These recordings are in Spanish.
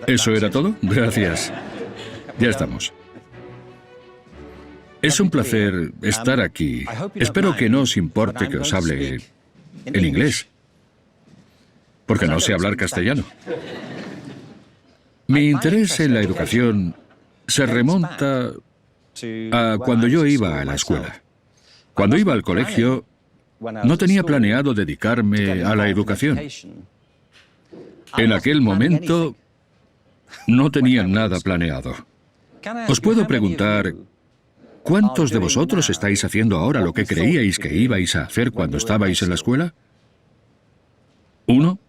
¿Eso era todo? Gracias. Ya estamos. Es un placer estar aquí. Espero que no os importe que os hable en inglés, porque no sé hablar castellano. Mi interés en la educación se remonta a cuando yo iba a la escuela. Cuando iba al colegio, no tenía planeado dedicarme a la educación. En aquel momento, no tenía nada planeado. Os puedo preguntar, ¿cuántos de vosotros estáis haciendo ahora lo que creíais que ibais a hacer cuando estabais en la escuela? ¿Uno?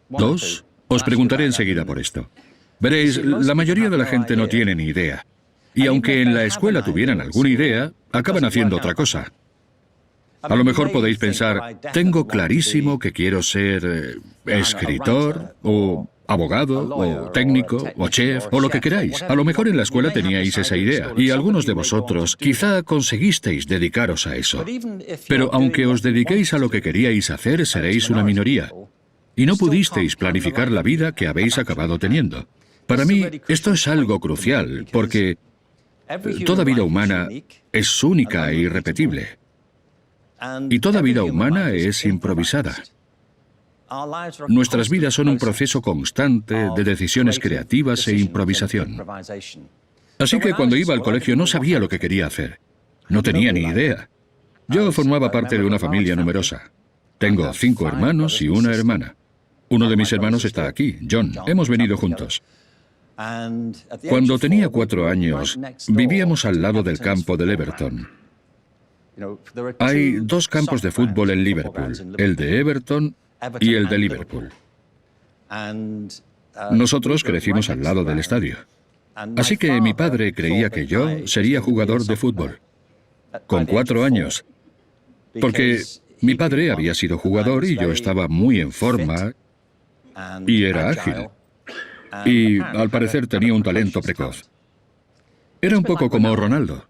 ¿Dos? Os preguntaré enseguida por esto. Veréis, la mayoría de la gente no tiene ni idea. Y aunque en la escuela tuvieran alguna idea, acaban haciendo otra cosa. A lo mejor podéis pensar, tengo clarísimo que quiero ser escritor, o abogado, o técnico, o chef, o lo que queráis. A lo mejor en la escuela teníais esa idea, y algunos de vosotros quizá conseguisteis dedicaros a eso. Pero aunque os dediquéis a lo que queríais hacer, seréis una minoría. Y no pudisteis planificar la vida que habéis acabado teniendo. Para mí, esto es algo crucial, porque toda vida humana es única e irrepetible. Y toda vida humana es improvisada. Nuestras vidas son un proceso constante de decisiones creativas e improvisación. Así que cuando iba al colegio no sabía lo que quería hacer. No tenía ni idea. Yo formaba parte de una familia numerosa. Tengo 5 hermanos y una hermana. Uno de mis hermanos está aquí, John. Hemos venido juntos. Cuando tenía 4 años, vivíamos al lado del campo del Everton. Hay 2 campos de fútbol en Liverpool, el de Everton y el de Liverpool. Nosotros crecimos al lado del estadio. Así que mi padre creía que yo sería jugador de fútbol, con 4 años, porque mi padre había sido jugador y yo estaba muy en forma y era ágil. Y al parecer tenía un talento precoz. Era un poco como Ronaldo.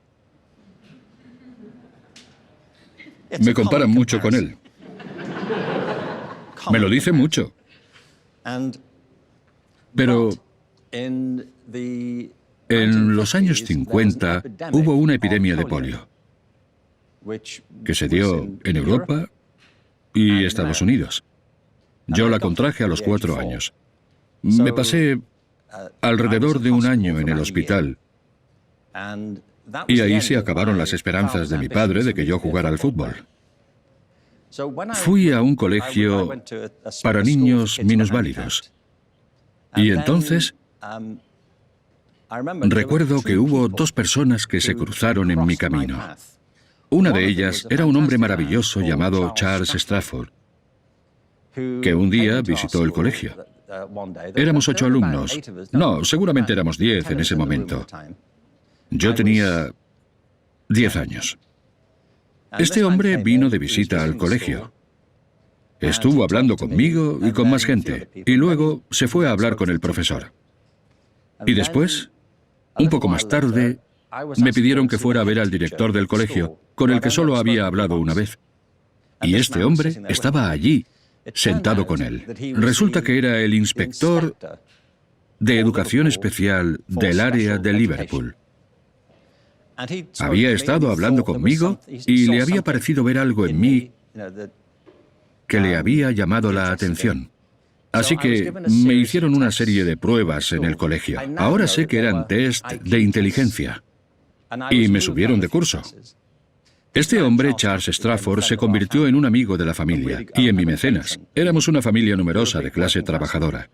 Me comparan mucho con él. Me lo dice mucho. Pero en los años 50 hubo una epidemia de polio que se dio en Europa y Estados Unidos. Yo la contraje a los 4 años. Me pasé alrededor de 1 año en el hospital y ahí se acabaron las esperanzas de mi padre de que yo jugara al fútbol. Fui a un colegio para niños minusválidos y entonces recuerdo que hubo 2 personas que se cruzaron en mi camino. Una de ellas era un hombre maravilloso llamado Charles Strafford, que un día visitó el colegio. Éramos 8 alumnos. No, seguramente éramos 10 en ese momento. Yo tenía 10 años. Este hombre vino de visita al colegio. Estuvo hablando conmigo y con más gente, y luego se fue a hablar con el profesor. Y después, un poco más tarde, me pidieron que fuera a ver al director del colegio, con el que solo había hablado una vez. Y este hombre estaba allí, sentado con él. Resulta que era el inspector de educación especial del área de Liverpool. Había estado hablando conmigo y le había parecido ver algo en mí que le había llamado la atención. Así que me hicieron una serie de pruebas en el colegio. Ahora sé que eran test de inteligencia y me subieron de curso. Este hombre, Charles Strafford, se convirtió en un amigo de la familia y en mi mecenas. Éramos una familia numerosa de clase trabajadora.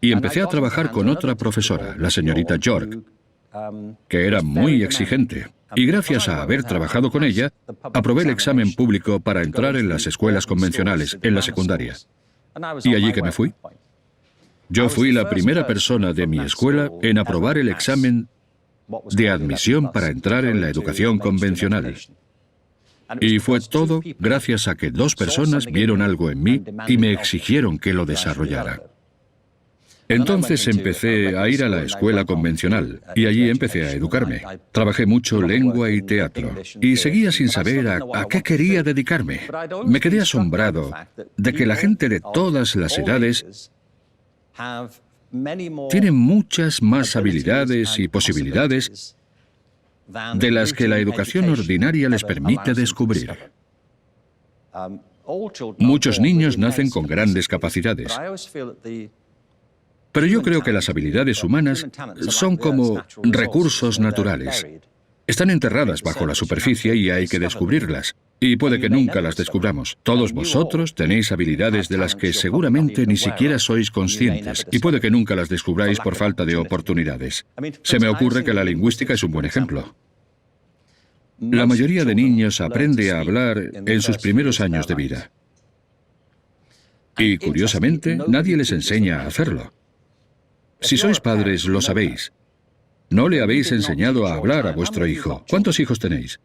Y empecé a trabajar con otra profesora, la señorita York, que era muy exigente. Y gracias a haber trabajado con ella, aprobé el examen público para entrar en las escuelas convencionales, en la secundaria. Y allí que me fui. Yo fui la primera persona de mi escuela en aprobar el examen de admisión para entrar en la educación convencional. Y fue todo gracias a que 2 personas vieron algo en mí y me exigieron que lo desarrollara. Entonces empecé a ir a la escuela convencional y allí empecé a educarme. Trabajé mucho lengua y teatro y seguía sin saber a qué quería dedicarme. Me quedé asombrado de que la gente de todas las edades tienen muchas más habilidades y posibilidades de las que la educación ordinaria les permite descubrir. Muchos niños nacen con grandes capacidades, pero yo creo que las habilidades humanas son como recursos naturales. Están enterradas bajo la superficie y hay que descubrirlas. Y puede que nunca las descubramos. Todos vosotros tenéis habilidades de las que seguramente ni siquiera sois conscientes, y puede que nunca las descubráis por falta de oportunidades. Se me ocurre que la lingüística es un buen ejemplo. La mayoría de niños aprende a hablar en sus primeros años de vida. Y curiosamente, nadie les enseña a hacerlo. Si sois padres, lo sabéis. No le habéis enseñado a hablar a vuestro hijo. ¿Cuántos hijos tenéis?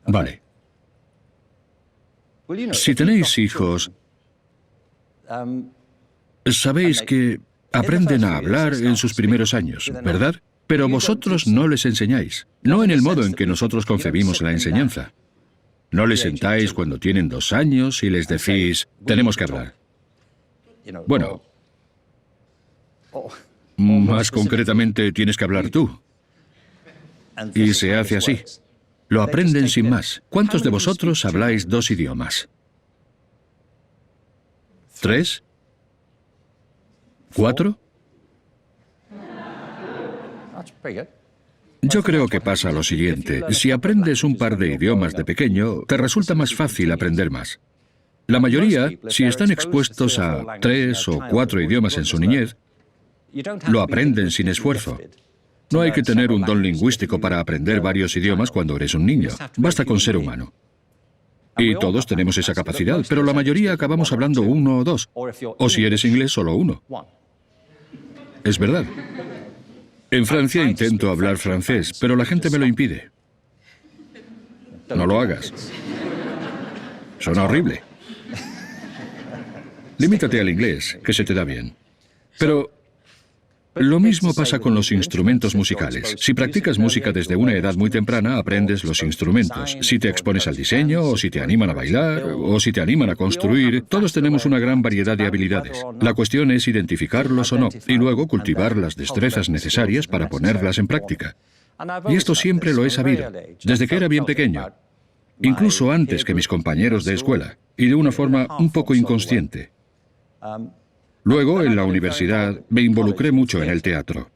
Vale. Si tenéis hijos, sabéis que aprenden a hablar en sus primeros años, ¿verdad? Pero vosotros no les enseñáis, no en el modo en que nosotros concebimos la enseñanza. No les sentáis cuando tienen 2 años y les decís, tenemos que hablar. Bueno, más concretamente tienes que hablar tú. Y se hace así. Lo aprenden sin más. ¿Cuántos de vosotros habláis 2 idiomas? ¿3? ¿4? Yo creo que pasa lo siguiente. Si aprendes un par de idiomas de pequeño, te resulta más fácil aprender más. La mayoría, si están expuestos a 3 o 4 idiomas en su niñez, lo aprenden sin esfuerzo. No hay que tener un don lingüístico para aprender varios idiomas cuando eres un niño. Basta con ser humano. Y todos tenemos esa capacidad, pero la mayoría acabamos hablando 1 o 2. O si eres inglés, solo 1. Es verdad. En Francia intento hablar francés, pero la gente me lo impide. No lo hagas. Suena horrible. Limítate al inglés, que se te da bien. Pero lo mismo pasa con los instrumentos musicales. Si practicas música desde una edad muy temprana, aprendes los instrumentos. Si te expones al diseño, o si te animan a bailar, o si te animan a construir, todos tenemos una gran variedad de habilidades. La cuestión es identificarlos o no, y luego cultivar las destrezas necesarias para ponerlas en práctica. Y esto siempre lo he sabido, desde que era bien pequeño, incluso antes que mis compañeros de escuela, y de una forma un poco inconsciente. Luego, en la universidad, me involucré mucho en el teatro.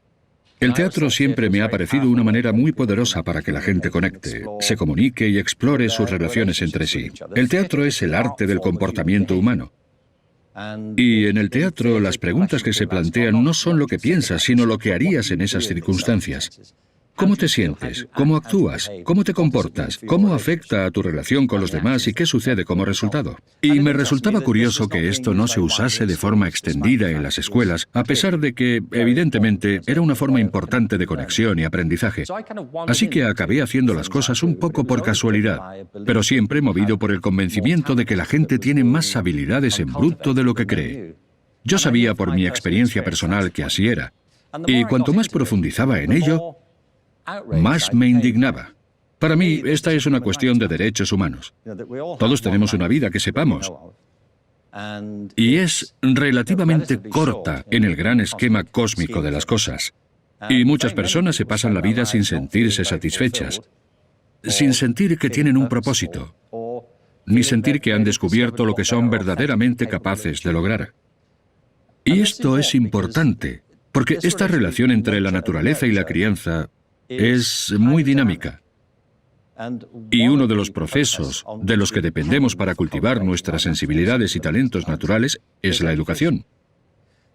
El teatro siempre me ha parecido una manera muy poderosa para que la gente conecte, se comunique y explore sus relaciones entre sí. El teatro es el arte del comportamiento humano. Y en el teatro, las preguntas que se plantean no son lo que piensas, sino lo que harías en esas circunstancias. ¿Cómo te sientes? ¿Cómo actúas? ¿Cómo te comportas? ¿Cómo afecta a tu relación con los demás y qué sucede como resultado? Y me resultaba curioso que esto no se usase de forma extendida en las escuelas, a pesar de que, evidentemente, era una forma importante de conexión y aprendizaje. Así que acabé haciendo las cosas un poco por casualidad, pero siempre movido por el convencimiento de que la gente tiene más habilidades en bruto de lo que cree. Yo sabía por mi experiencia personal que así era, y cuanto más profundizaba en ello, más me indignaba. Para mí, esta es una cuestión de derechos humanos. Todos tenemos una vida que sepamos. Y es relativamente corta en el gran esquema cósmico de las cosas. Y muchas personas se pasan la vida sin sentirse satisfechas, sin sentir que tienen un propósito, ni sentir que han descubierto lo que son verdaderamente capaces de lograr. Y esto es importante, porque esta relación entre la naturaleza y la crianza es muy dinámica. Y uno de los procesos de los que dependemos para cultivar nuestras sensibilidades y talentos naturales es la educación.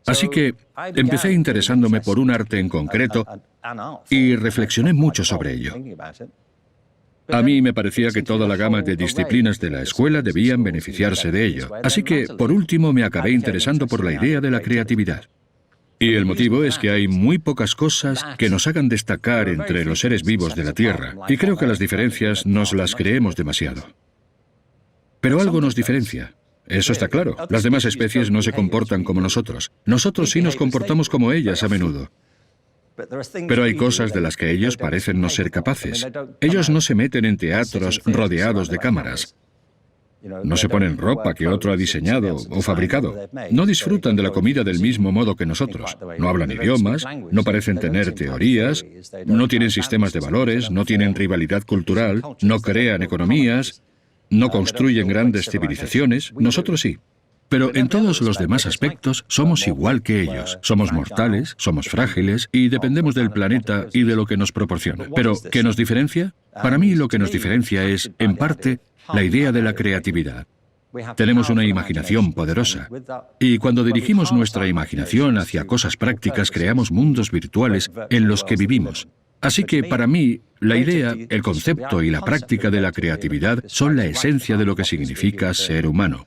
Así que empecé interesándome por un arte en concreto y reflexioné mucho sobre ello. A mí me parecía que toda la gama de disciplinas de la escuela debían beneficiarse de ello. Así que, por último, me acabé interesando por la idea de la creatividad. Y el motivo es que hay muy pocas cosas que nos hagan destacar entre los seres vivos de la Tierra, y creo que las diferencias nos las creemos demasiado. Pero algo nos diferencia. Eso está claro. Las demás especies no se comportan como nosotros. Nosotros sí nos comportamos como ellas a menudo. Pero hay cosas de las que ellos parecen no ser capaces. Ellos no se meten en teatros rodeados de cámaras. No se ponen ropa que otro ha diseñado o fabricado. No disfrutan de la comida del mismo modo que nosotros. No hablan idiomas, no parecen tener teorías, no tienen sistemas de valores, no tienen rivalidad cultural, no crean economías, no construyen grandes civilizaciones. Nosotros sí. Pero en todos los demás aspectos somos igual que ellos. Somos mortales, somos frágiles y dependemos del planeta y de lo que nos proporciona. Pero, ¿qué nos diferencia? Para mí lo que nos diferencia es, en parte, la idea de la creatividad. Tenemos una imaginación poderosa. Y cuando dirigimos nuestra imaginación hacia cosas prácticas, creamos mundos virtuales en los que vivimos. Así que, para mí, la idea, el concepto y la práctica de la creatividad son la esencia de lo que significa ser humano.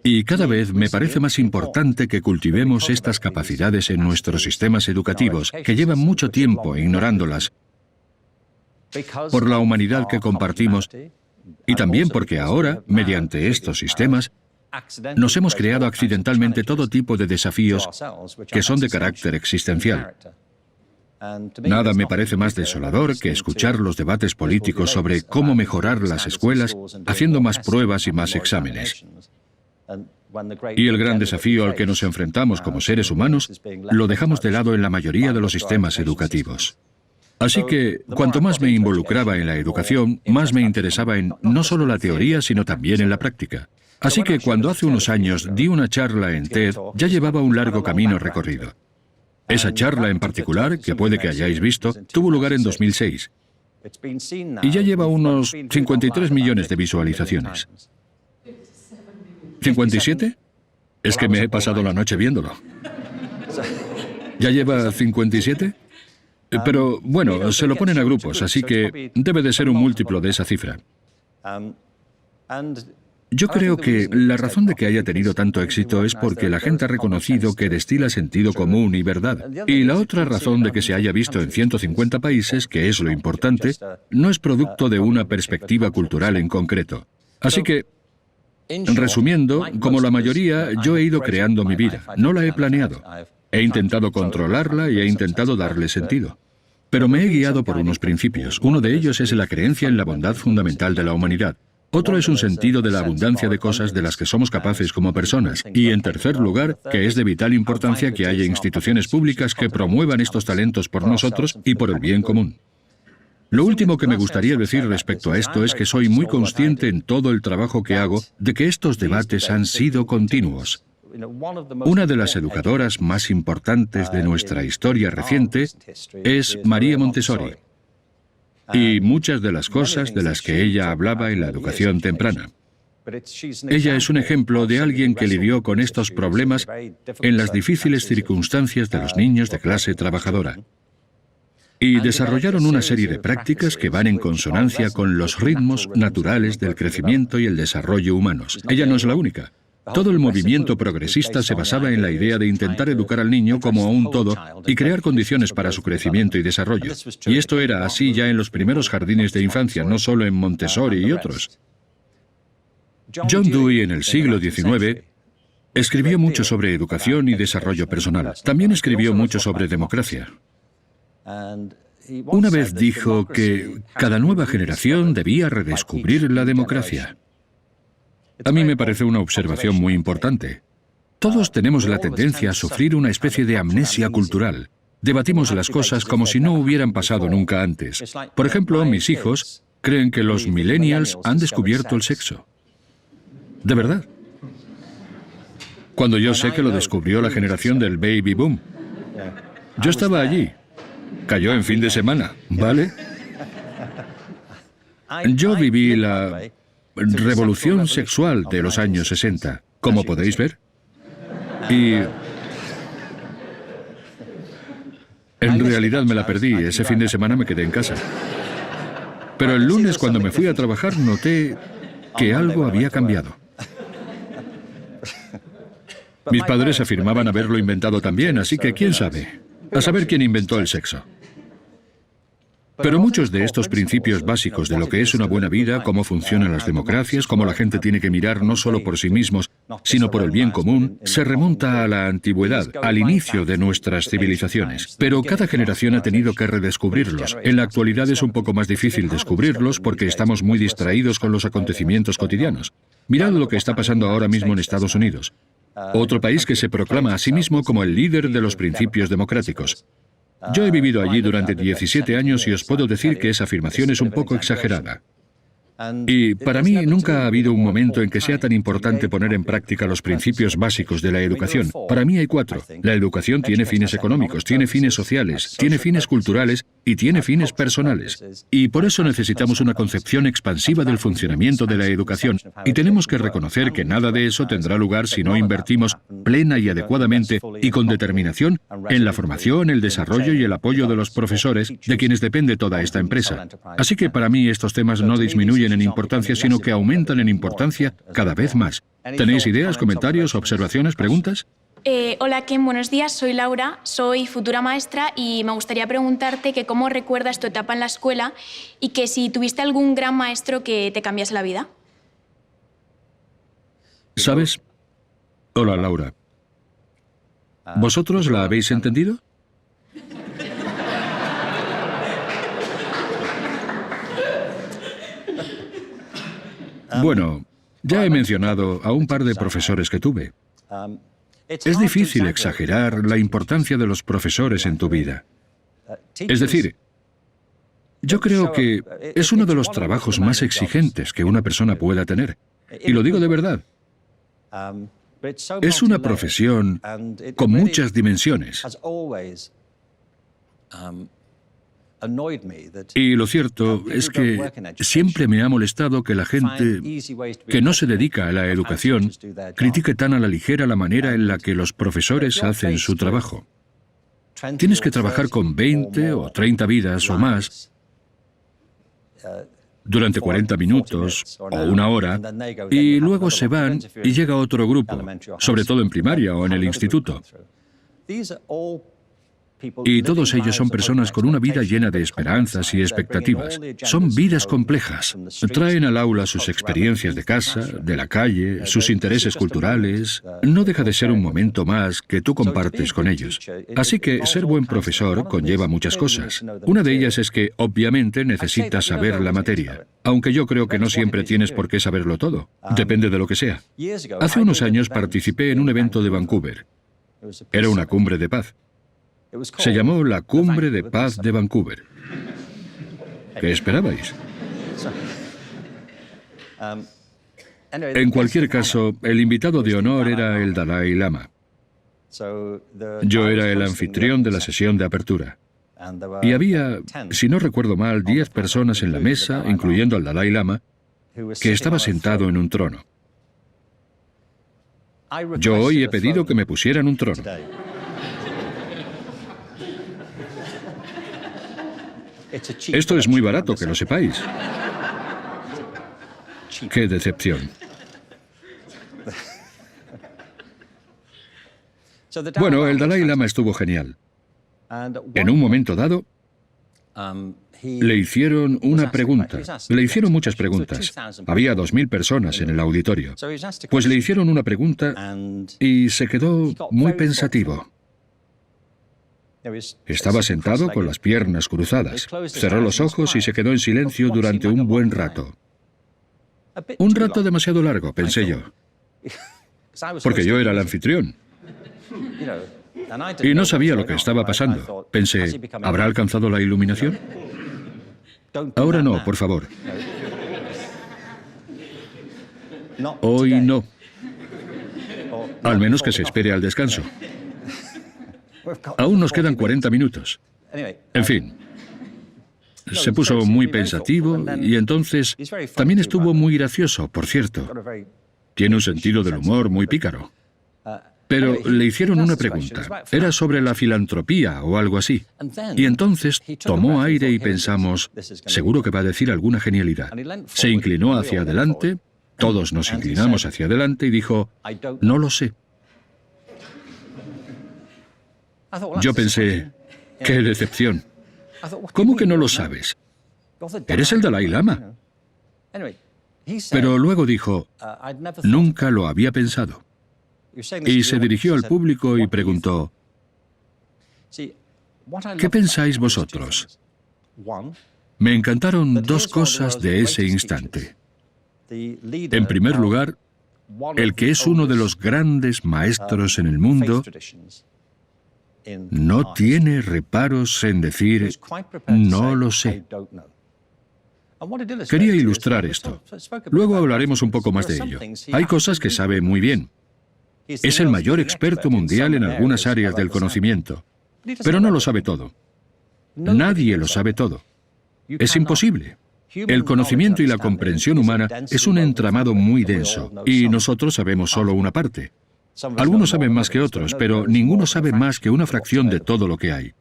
Y cada vez me parece más importante que cultivemos estas capacidades en nuestros sistemas educativos, que llevan mucho tiempo ignorándolas, por la humanidad que compartimos, y también porque ahora, mediante estos sistemas, nos hemos creado accidentalmente todo tipo de desafíos que son de carácter existencial. Nada me parece más desolador que escuchar los debates políticos sobre cómo mejorar las escuelas haciendo más pruebas y más exámenes. Y el gran desafío al que nos enfrentamos como seres humanos lo dejamos de lado en la mayoría de los sistemas educativos. Así que, cuanto más me involucraba en la educación, más me interesaba en no solo la teoría, sino también en la práctica. Así que cuando hace unos años di una charla en TED, ya llevaba un largo camino recorrido. Esa charla en particular, que puede que hayáis visto, tuvo lugar en 2006. Y ya lleva unos 53 millones de visualizaciones. ¿57? Es que me he pasado la noche viéndolo. ¿Ya lleva 57? Pero, bueno, se lo ponen a grupos, así que debe de ser un múltiplo de esa cifra. Yo creo que la razón de que haya tenido tanto éxito es porque la gente ha reconocido que destila sentido común y verdad. Y la otra razón de que se haya visto en 150 países, que es lo importante, no es producto de una perspectiva cultural en concreto. Así que, resumiendo, como la mayoría, yo he ido creando mi vida. No la he planeado. He intentado controlarla y he intentado darle sentido. Pero me he guiado por unos principios. Uno de ellos es la creencia en la bondad fundamental de la humanidad. Otro es un sentido de la abundancia de cosas de las que somos capaces como personas. Y en tercer lugar, que es de vital importancia que haya instituciones públicas que promuevan estos talentos por nosotros y por el bien común. Lo último que me gustaría decir respecto a esto es que soy muy consciente en todo el trabajo que hago de que estos debates han sido continuos. Una de las educadoras más importantes de nuestra historia reciente es María Montessori, y muchas de las cosas de las que ella hablaba en la educación temprana. Ella es un ejemplo de alguien que lidió con estos problemas en las difíciles circunstancias de los niños de clase trabajadora. Y desarrollaron una serie de prácticas que van en consonancia con los ritmos naturales del crecimiento y el desarrollo humanos. Ella no es la única. Todo el movimiento progresista se basaba en la idea de intentar educar al niño como a un todo y crear condiciones para su crecimiento y desarrollo. Y esto era así ya en los primeros jardines de infancia, no solo en Montessori y otros. John Dewey, en el siglo XIX, escribió mucho sobre educación y desarrollo personal. También escribió mucho sobre democracia. Una vez dijo que cada nueva generación debía redescubrir la democracia. A mí me parece una observación muy importante. Todos tenemos la tendencia a sufrir una especie de amnesia cultural. Debatimos las cosas como si no hubieran pasado nunca antes. Por ejemplo, mis hijos creen que los millennials han descubierto el sexo. ¿De verdad? Cuando yo sé que lo descubrió la generación del baby boom. Yo estaba allí. Cayó en fin de semana, ¿vale? Yo viví la revolución sexual de los años 60, como podéis ver. Y en realidad me la perdí. Ese fin de semana me quedé en casa. Pero el lunes, cuando me fui a trabajar, noté que algo había cambiado. Mis padres afirmaban haberlo inventado también, así que quién sabe. A saber quién inventó el sexo. Pero muchos de estos principios básicos de lo que es una buena vida, cómo funcionan las democracias, cómo la gente tiene que mirar no solo por sí mismos, sino por el bien común, se remonta a la antigüedad, al inicio de nuestras civilizaciones. Pero cada generación ha tenido que redescubrirlos. En la actualidad es un poco más difícil descubrirlos porque estamos muy distraídos con los acontecimientos cotidianos. Mirad lo que está pasando ahora mismo en Estados Unidos, otro país que se proclama a sí mismo como el líder de los principios democráticos. Yo he vivido allí durante 17 años y os puedo decir que esa afirmación es un poco exagerada. Y para mí nunca ha habido un momento en que sea tan importante poner en práctica los principios básicos de la educación. Para mí hay 4. La educación tiene fines económicos, tiene fines sociales, tiene fines culturales y tiene fines personales. Y por eso necesitamos una concepción expansiva del funcionamiento de la educación. Y tenemos que reconocer que nada de eso tendrá lugar si no invertimos plena y adecuadamente y con determinación en la formación, el desarrollo y el apoyo de los profesores, de quienes depende toda esta empresa. Así que para mí estos temas no disminuyen en importancia, sino que aumentan en importancia cada vez más. ¿Tenéis ideas, comentarios, observaciones, preguntas? Hola Ken, buenos días, soy Laura, soy futura maestra y me gustaría preguntarte que cómo recuerdas tu etapa en la escuela y que si tuviste algún gran maestro que te cambiase la vida. ¿Sabes? Hola, Laura. ¿Vosotros la habéis entendido? Bueno, ya he mencionado a un par de profesores que tuve. Es difícil exagerar la importancia de los profesores en tu vida. Es decir, yo creo que es uno de los trabajos más exigentes que una persona pueda tener. Y lo digo de verdad. Es una profesión con muchas dimensiones. Y lo cierto es que siempre me ha molestado que la gente que no se dedica a la educación critique tan a la ligera la manera en la que los profesores hacen su trabajo. Tienes que trabajar con 20 o 30 vidas o más durante 40 minutos o una hora y luego se van y llega otro grupo, sobre todo en primaria o en el instituto. Y todos ellos son personas con una vida llena de esperanzas y expectativas. Son vidas complejas. Traen al aula sus experiencias de casa, de la calle, sus intereses culturales. No deja de ser un momento más que tú compartes con ellos. Así que ser buen profesor conlleva muchas cosas. Una de ellas es que, obviamente, necesitas saber la materia. Aunque yo creo que no siempre tienes por qué saberlo todo. Depende de lo que sea. Hace unos años participé en un evento de Vancouver. Era una cumbre de paz. Se llamó la Cumbre de Paz de Vancouver. ¿Qué esperabais? En cualquier caso, el invitado de honor era el Dalai Lama. Yo era el anfitrión de la sesión de apertura. Y había, si no recuerdo mal, 10 personas en la mesa, incluyendo al Dalai Lama, que estaba sentado en un trono. Yo hoy he pedido que me pusieran un trono. Esto es muy barato, que lo sepáis. ¡Qué decepción! Bueno, el Dalai Lama estuvo genial. En un momento dado, le hicieron una pregunta. Le hicieron muchas preguntas. Había 2000 personas en el auditorio. Pues le hicieron una pregunta y se quedó muy pensativo. Estaba sentado con las piernas cruzadas. Cerró los ojos y se quedó en silencio durante un buen rato. Un rato demasiado largo, pensé yo. Porque yo era el anfitrión. Y no sabía lo que estaba pasando. Pensé, ¿habrá alcanzado la iluminación? Ahora no, por favor. Hoy no. Al menos que se espere al descanso. Aún nos quedan 40 minutos. En fin, se puso muy pensativo y entonces también estuvo muy gracioso, por cierto. Tiene un sentido del humor muy pícaro. Pero le hicieron una pregunta. Era sobre la filantropía o algo así. Y entonces tomó aire y pensamos, seguro que va a decir alguna genialidad. Se inclinó hacia adelante, todos nos inclinamos hacia adelante y dijo, no lo sé. Yo pensé, ¡qué decepción! ¿Cómo que no lo sabes? Eres el Dalai Lama. Pero luego dijo, nunca lo había pensado. Y se dirigió al público y preguntó, ¿qué pensáis vosotros? Me encantaron 2 cosas de ese instante. En primer lugar, el que es uno de los grandes maestros en el mundo no tiene reparos en decir, no lo sé. Quería ilustrar esto. Luego hablaremos un poco más de ello. Hay cosas que sabe muy bien. Es el mayor experto mundial en algunas áreas del conocimiento, pero no lo sabe todo. Nadie lo sabe todo. Es imposible. El conocimiento y la comprensión humana es un entramado muy denso, y nosotros sabemos solo una parte. Algunos saben más que otros, pero ninguno sabe más que una fracción de todo lo que hay.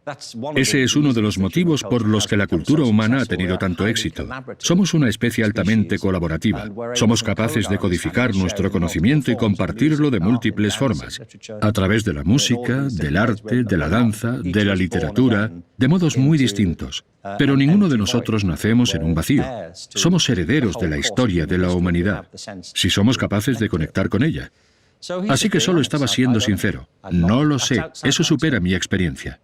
Ese es uno de los motivos por los que la cultura humana ha tenido tanto éxito. Somos una especie altamente colaborativa. Somos capaces de codificar nuestro conocimiento y compartirlo de múltiples formas, a través de la música, del arte, de la danza, de la literatura, de modos muy distintos. Pero ninguno de nosotros nacemos en un vacío. Somos herederos de la historia de la humanidad, si somos capaces de conectar con ella. Así que solo estaba siendo sincero. No lo sé, eso supera mi experiencia.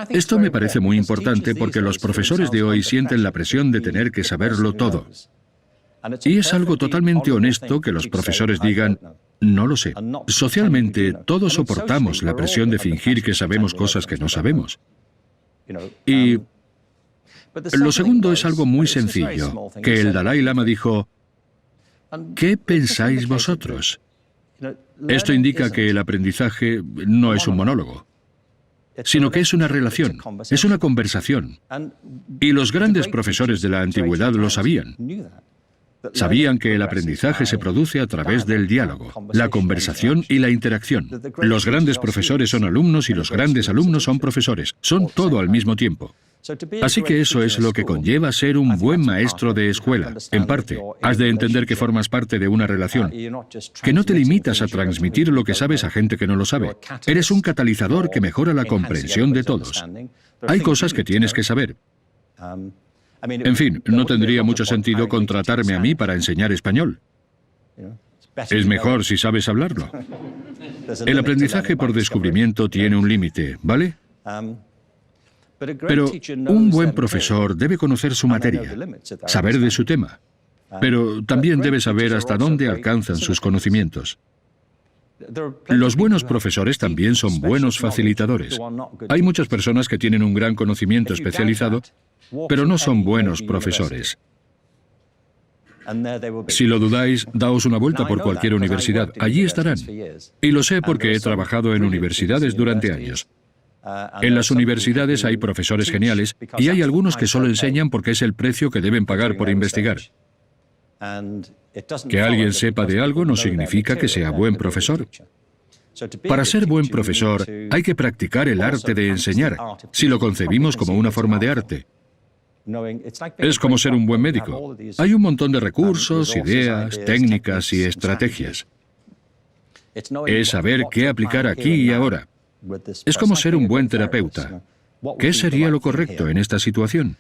Esto me parece muy importante porque los profesores de hoy sienten la presión de tener que saberlo todo. Y es algo totalmente honesto que los profesores digan, no lo sé. Socialmente, todos soportamos la presión de fingir que sabemos cosas que no sabemos. Y lo segundo es algo muy sencillo, que el Dalai Lama dijo, ¿qué pensáis vosotros? Esto indica que el aprendizaje no es un monólogo, sino que es una relación, es una conversación. Y los grandes profesores de la antigüedad lo sabían. Sabían que el aprendizaje se produce a través del diálogo, la conversación y la interacción. Los grandes profesores son alumnos y los grandes alumnos son profesores. Son todo al mismo tiempo. Así que eso es lo que conlleva ser un buen maestro de escuela. En parte, has de entender que formas parte de una relación, que no te limitas a transmitir lo que sabes a gente que no lo sabe. Eres un catalizador que mejora la comprensión de todos. Hay cosas que tienes que saber. En fin, no tendría mucho sentido contratarme a mí para enseñar español. Es mejor si sabes hablarlo. El aprendizaje por descubrimiento tiene un límite, ¿vale? Pero un buen profesor debe conocer su materia, saber de su tema, pero también debe saber hasta dónde alcanzan sus conocimientos. Los buenos profesores también son buenos facilitadores. Hay muchas personas que tienen un gran conocimiento especializado, pero no son buenos profesores. Si lo dudáis, daos una vuelta por cualquier universidad. Allí estarán. Y lo sé porque he trabajado en universidades durante años. En las universidades hay profesores geniales y hay algunos que solo enseñan porque es el precio que deben pagar por investigar. Que alguien sepa de algo no significa que sea buen profesor. Para ser buen profesor hay que practicar el arte de enseñar, si lo concebimos como una forma de arte. Es como ser un buen médico. Hay un montón de recursos, ideas, técnicas y estrategias. Es saber qué aplicar aquí y ahora. Es como ser un buen terapeuta. ¿Qué sería lo correcto en esta situación?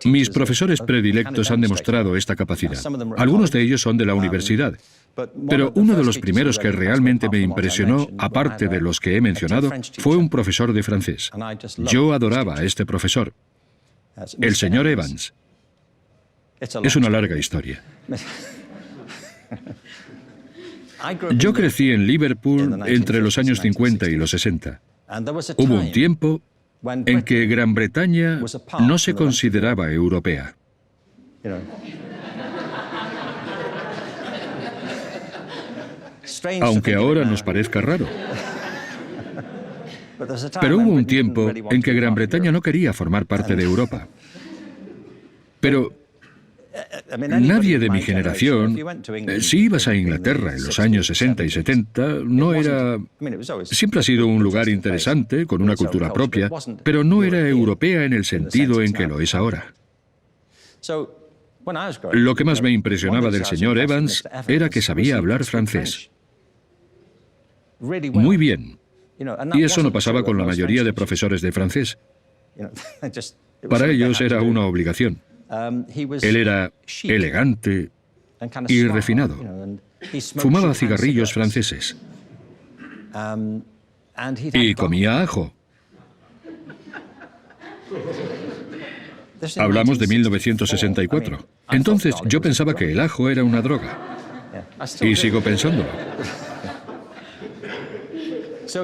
Mis profesores predilectos han demostrado esta capacidad. Algunos de ellos son de la universidad. Pero uno de los primeros que realmente me impresionó, aparte de los que he mencionado, fue un profesor de francés. Yo adoraba a este profesor, el señor Evans. Es una larga historia. Yo crecí en Liverpool entre los años 50 y los 60. Hubo un tiempo en que Gran Bretaña no se consideraba europea. Aunque ahora nos parezca raro. Pero hubo un tiempo en que Gran Bretaña no quería formar parte de Europa. Pero nadie de mi generación, si ibas a Inglaterra en los años 60 y 70, no era... Siempre ha sido un lugar interesante, con una cultura propia, pero no era europea en el sentido en que lo es ahora. Lo que más me impresionaba del señor Evans era que sabía hablar francés. Muy bien. Y eso no pasaba con la mayoría de profesores de francés. Para ellos era una obligación. Él era elegante y refinado. Fumaba cigarrillos franceses. Y comía ajo. Hablamos de 1964. Entonces yo pensaba que el ajo era una droga. Y sigo pensándolo.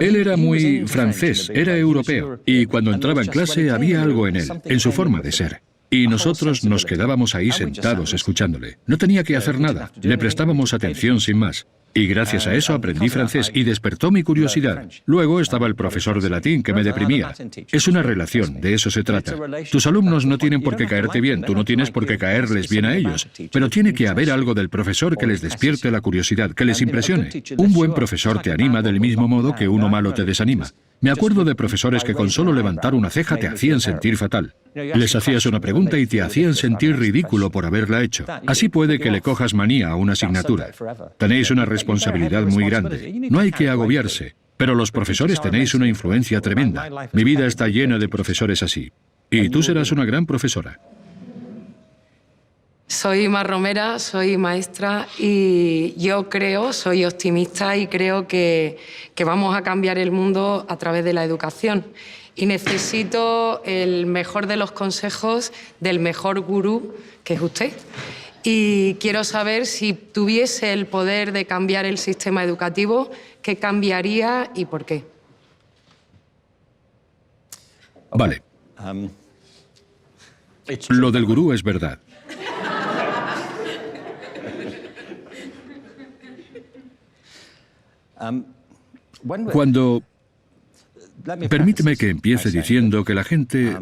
Él era muy francés, era europeo, y cuando entraba en clase había algo en él, en su forma de ser. Y nosotros nos quedábamos ahí sentados escuchándole. No tenía que hacer nada, le prestábamos atención sin más. Y gracias a eso aprendí francés y despertó mi curiosidad. Luego estaba el profesor de latín que me deprimía. Es una relación, de eso se trata. Tus alumnos no tienen por qué caerte bien, tú no tienes por qué caerles bien a ellos, pero tiene que haber algo del profesor que les despierte la curiosidad, que les impresione. Un buen profesor te anima del mismo modo que uno malo te desanima. Me acuerdo de profesores que con solo levantar una ceja te hacían sentir fatal. Les hacías una pregunta y te hacían sentir ridículo por haberla hecho. Así puede que le cojas manía a una asignatura. Tenéis una responsabilidad muy grande. No hay que agobiarse. Pero los profesores tenéis una influencia tremenda. Mi vida está llena de profesores así. Y tú serás una gran profesora. Soy Mar Romera, soy maestra y yo soy optimista y creo que vamos a cambiar el mundo a través de la educación. Y necesito el mejor de los consejos del mejor gurú, que es usted. Y quiero saber si tuviese el poder de cambiar el sistema educativo, ¿qué cambiaría y por qué? Vale. Lo del gurú es verdad. Cuando... Permíteme que empiece diciendo que la gente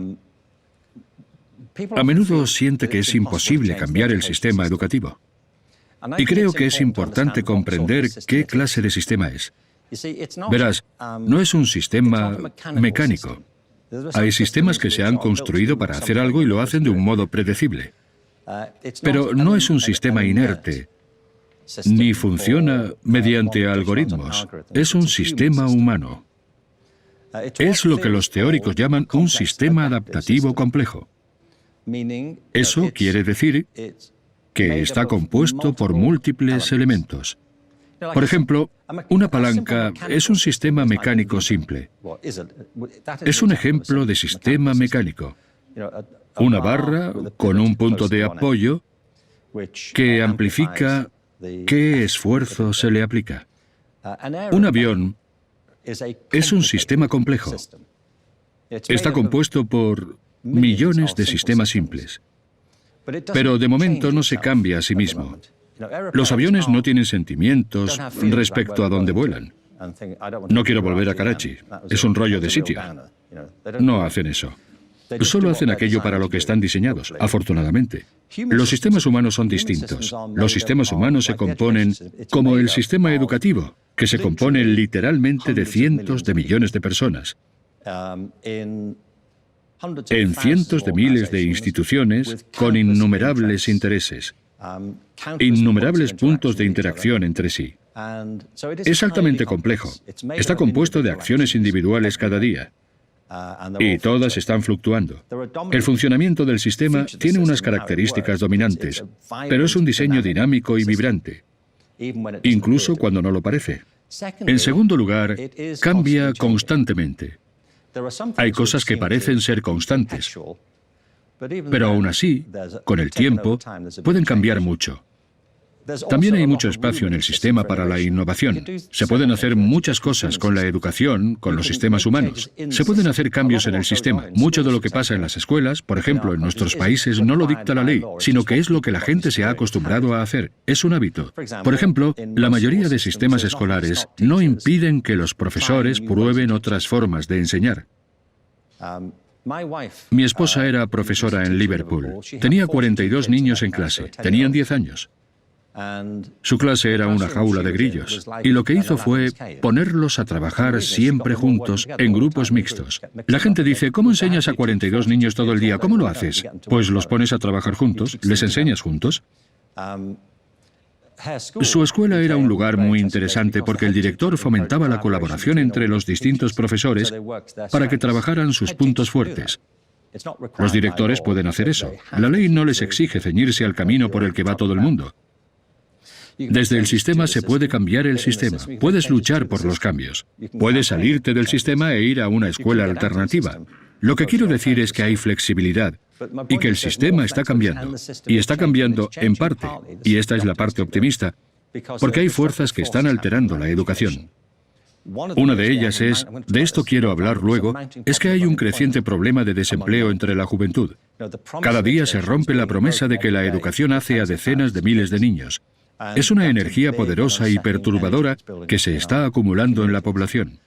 a menudo siente que es imposible cambiar el sistema educativo. Y creo que es importante comprender qué clase de sistema es. Verás, no es un sistema mecánico. Hay sistemas que se han construido para hacer algo y lo hacen de un modo predecible. Pero no es un sistema inerte, ni funciona mediante algoritmos. Es un sistema humano. Es lo que los teóricos llaman un sistema adaptativo complejo. Eso quiere decir que está compuesto por múltiples elementos. Por ejemplo, una palanca es un sistema mecánico simple. Es un ejemplo de sistema mecánico. Una barra con un punto de apoyo que amplifica qué esfuerzo se le aplica. Un avión es un sistema complejo. Está compuesto por millones de sistemas simples. Pero de momento no se cambia a sí mismo. Los aviones no tienen sentimientos respecto a dónde vuelan. No quiero volver a Karachi. Es un rollo de sitio. No hacen eso. Solo hacen aquello para lo que están diseñados, afortunadamente. Los sistemas humanos son distintos. Los sistemas humanos se componen como el sistema educativo, que se compone literalmente de cientos de millones de personas. En cientos de miles de instituciones con innumerables intereses, innumerables puntos de interacción entre sí. Es altamente complejo. Está compuesto de acciones individuales cada día. Y todas están fluctuando. El funcionamiento del sistema tiene unas características dominantes, pero es un diseño dinámico y vibrante, incluso cuando no lo parece. En segundo lugar, cambia constantemente. Hay cosas que parecen ser constantes, pero aún así, con el tiempo, pueden cambiar mucho. También hay mucho espacio en el sistema para la innovación. Se pueden hacer muchas cosas con la educación, con los sistemas humanos. Se pueden hacer cambios en el sistema. Mucho de lo que pasa en las escuelas, por ejemplo, en nuestros países, no lo dicta la ley, sino que es lo que la gente se ha acostumbrado a hacer. Es un hábito. Por ejemplo, la mayoría de sistemas escolares no impiden que los profesores prueben otras formas de enseñar. Mi esposa era profesora en Liverpool. Tenía 42 niños en clase. Tenían 10 años. Su clase era una jaula de grillos, y lo que hizo fue ponerlos a trabajar siempre juntos, en grupos mixtos. La gente dice, ¿cómo enseñas a 42 niños todo el día? ¿Cómo lo haces? Pues los pones a trabajar juntos, les enseñas juntos. Su escuela era un lugar muy interesante porque el director fomentaba la colaboración entre los distintos profesores para que trabajaran sus puntos fuertes. Los directores pueden hacer eso. La ley no les exige ceñirse al camino por el que va todo el mundo. Desde el sistema se puede cambiar el sistema. Puedes luchar por los cambios. Puedes salirte del sistema e ir a una escuela alternativa. Lo que quiero decir es que hay flexibilidad y que el sistema está cambiando. Y está cambiando en parte, y esta es la parte optimista, porque hay fuerzas que están alterando la educación. Una de ellas es, de esto quiero hablar luego, es que hay un creciente problema de desempleo entre la juventud. Cada día se rompe la promesa de que la educación hace a decenas de miles de niños. Es una energía poderosa y perturbadora que se está acumulando en la población.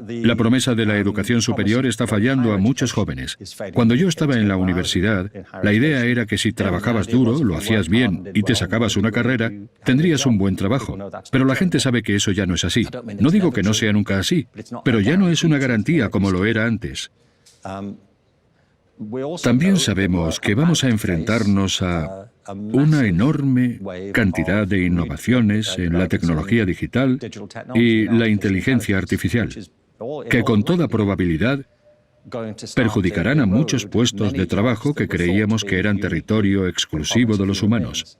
La promesa de la educación superior está fallando a muchos jóvenes. Cuando yo estaba en la universidad, la idea era que si trabajabas duro, lo hacías bien y te sacabas una carrera, tendrías un buen trabajo. Pero la gente sabe que eso ya no es así. No digo que no sea nunca así, pero ya no es una garantía como lo era antes. También sabemos que vamos a enfrentarnos a una enorme cantidad de innovaciones en la tecnología digital y la inteligencia artificial, que con toda probabilidad perjudicarán a muchos puestos de trabajo que creíamos que eran territorio exclusivo de los humanos.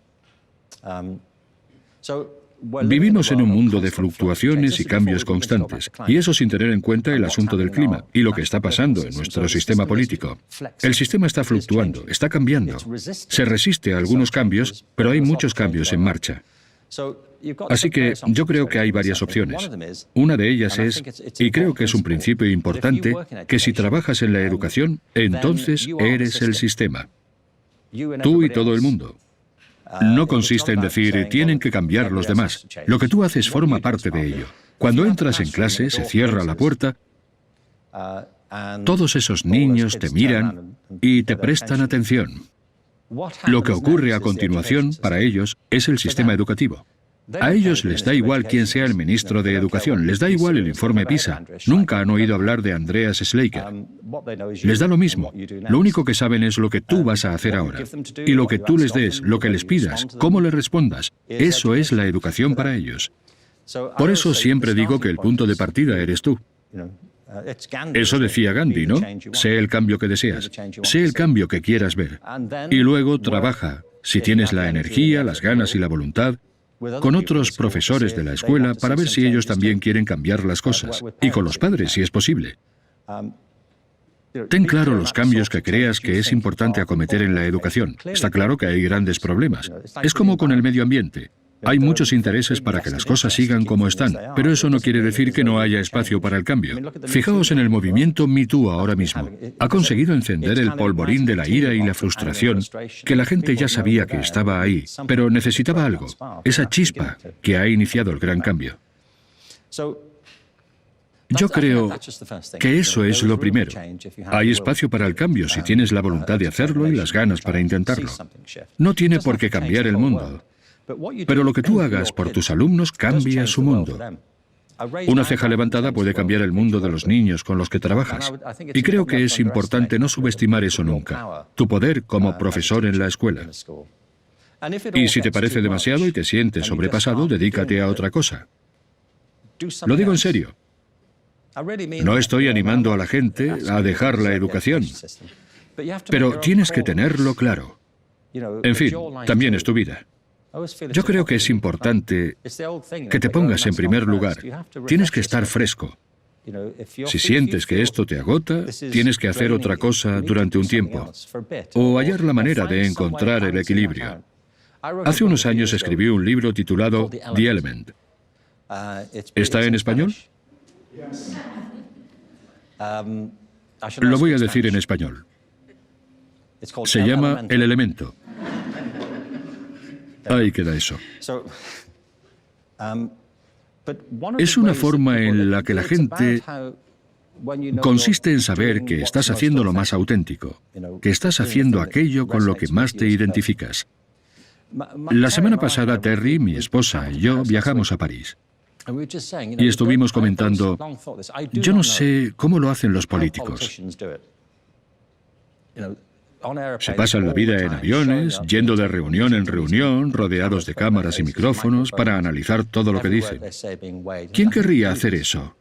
Vivimos en un mundo de fluctuaciones y cambios constantes, y eso sin tener en cuenta el asunto del clima y lo que está pasando en nuestro sistema político. El sistema está fluctuando, está cambiando. Se resiste a algunos cambios, pero hay muchos cambios en marcha. Así que yo creo que hay varias opciones. Una de ellas es, y creo que es un principio importante, que si trabajas en la educación, entonces eres el sistema. Tú y todo el mundo. No consiste en decir, tienen que cambiar los demás. Lo que tú haces forma parte de ello. Cuando entras en clase, se cierra la puerta, todos esos niños te miran y te prestan atención. Lo que ocurre a continuación, para ellos, es el sistema educativo. A ellos les da igual quién sea el ministro de Educación, les da igual el informe PISA. Nunca han oído hablar de Andreas Schleicher. Les da lo mismo. Lo único que saben es lo que tú vas a hacer ahora. Y lo que tú les des, lo que les pidas, cómo les respondas. Eso es la educación para ellos. Por eso siempre digo que el punto de partida eres tú. Eso decía Gandhi, ¿no? Sé el cambio que deseas. Sé el cambio que quieras ver. Y luego trabaja, si tienes la energía, las ganas y la voluntad, con otros profesores de la escuela para ver si ellos también quieren cambiar las cosas, y con los padres, si es posible. Ten claro los cambios que creas que es importante acometer en la educación. Está claro que hay grandes problemas. Es como con el medio ambiente. Hay muchos intereses para que las cosas sigan como están, pero eso no quiere decir que no haya espacio para el cambio. Fijaos en el movimiento Me Too ahora mismo. Ha conseguido encender el polvorín de la ira y la frustración, que la gente ya sabía que estaba ahí, pero necesitaba algo, esa chispa que ha iniciado el gran cambio. Yo creo que eso es lo primero. Hay espacio para el cambio si tienes la voluntad de hacerlo y las ganas para intentarlo. No tiene por qué cambiar el mundo. Pero lo que tú hagas por tus alumnos cambia su mundo. Una ceja levantada puede cambiar el mundo de los niños con los que trabajas. Y creo que es importante no subestimar eso nunca, tu poder como profesor en la escuela. Y si te parece demasiado y te sientes sobrepasado, dedícate a otra cosa. Lo digo en serio. No estoy animando a la gente a dejar la educación, pero tienes que tenerlo claro. En fin, también es tu vida. Yo creo que es importante que te pongas en primer lugar. Tienes que estar fresco. Si sientes que esto te agota, tienes que hacer otra cosa durante un tiempo, o hallar la manera de encontrar el equilibrio. Hace unos años escribí un libro titulado The Element. ¿Está en español? Lo voy a decir en español. Se llama El Elemento. Ahí queda eso. Es una forma en la que la gente consiste en saber que estás haciendo lo más auténtico, que estás haciendo aquello con lo que más te identificas. La semana pasada, Terry, mi esposa y yo viajamos a París. Y estuvimos comentando, yo no sé cómo lo hacen los políticos. Se pasan la vida en aviones, yendo de reunión en reunión, rodeados de cámaras y micrófonos para analizar todo lo que dicen. ¿Quién querría hacer eso?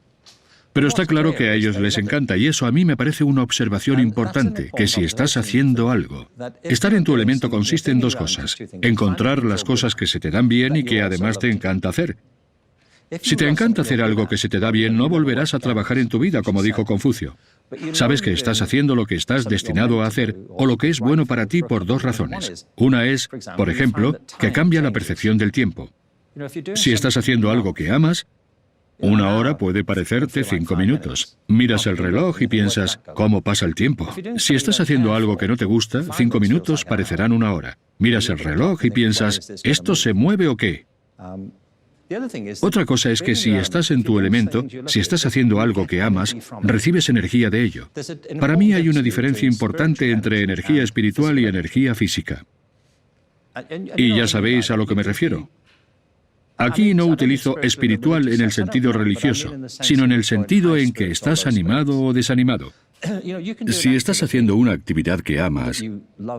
Pero está claro que a ellos les encanta y eso a mí me parece una observación importante, que si estás haciendo algo, estar en tu elemento consiste en dos cosas: encontrar las cosas que se te dan bien y que además te encanta hacer. Si te encanta hacer algo que se te da bien, no volverás a trabajar en tu vida, como dijo Confucio. Sabes que estás haciendo lo que estás destinado a hacer o lo que es bueno para ti por dos razones. Una es, por ejemplo, que cambia la percepción del tiempo. Si estás haciendo algo que amas, 1 hora puede parecerte 5 minutos. Miras el reloj y piensas, ¿cómo pasa el tiempo? Si estás haciendo algo que no te gusta, 5 minutos parecerán 1 hora. Miras el reloj y piensas, ¿esto se mueve o qué? Otra cosa es que si estás en tu elemento, si estás haciendo algo que amas, recibes energía de ello. Para mí hay una diferencia importante entre energía espiritual y energía física. Y ya sabéis a lo que me refiero. Aquí no utilizo espiritual en el sentido religioso, sino en el sentido en que estás animado o desanimado. Si estás haciendo una actividad que amas,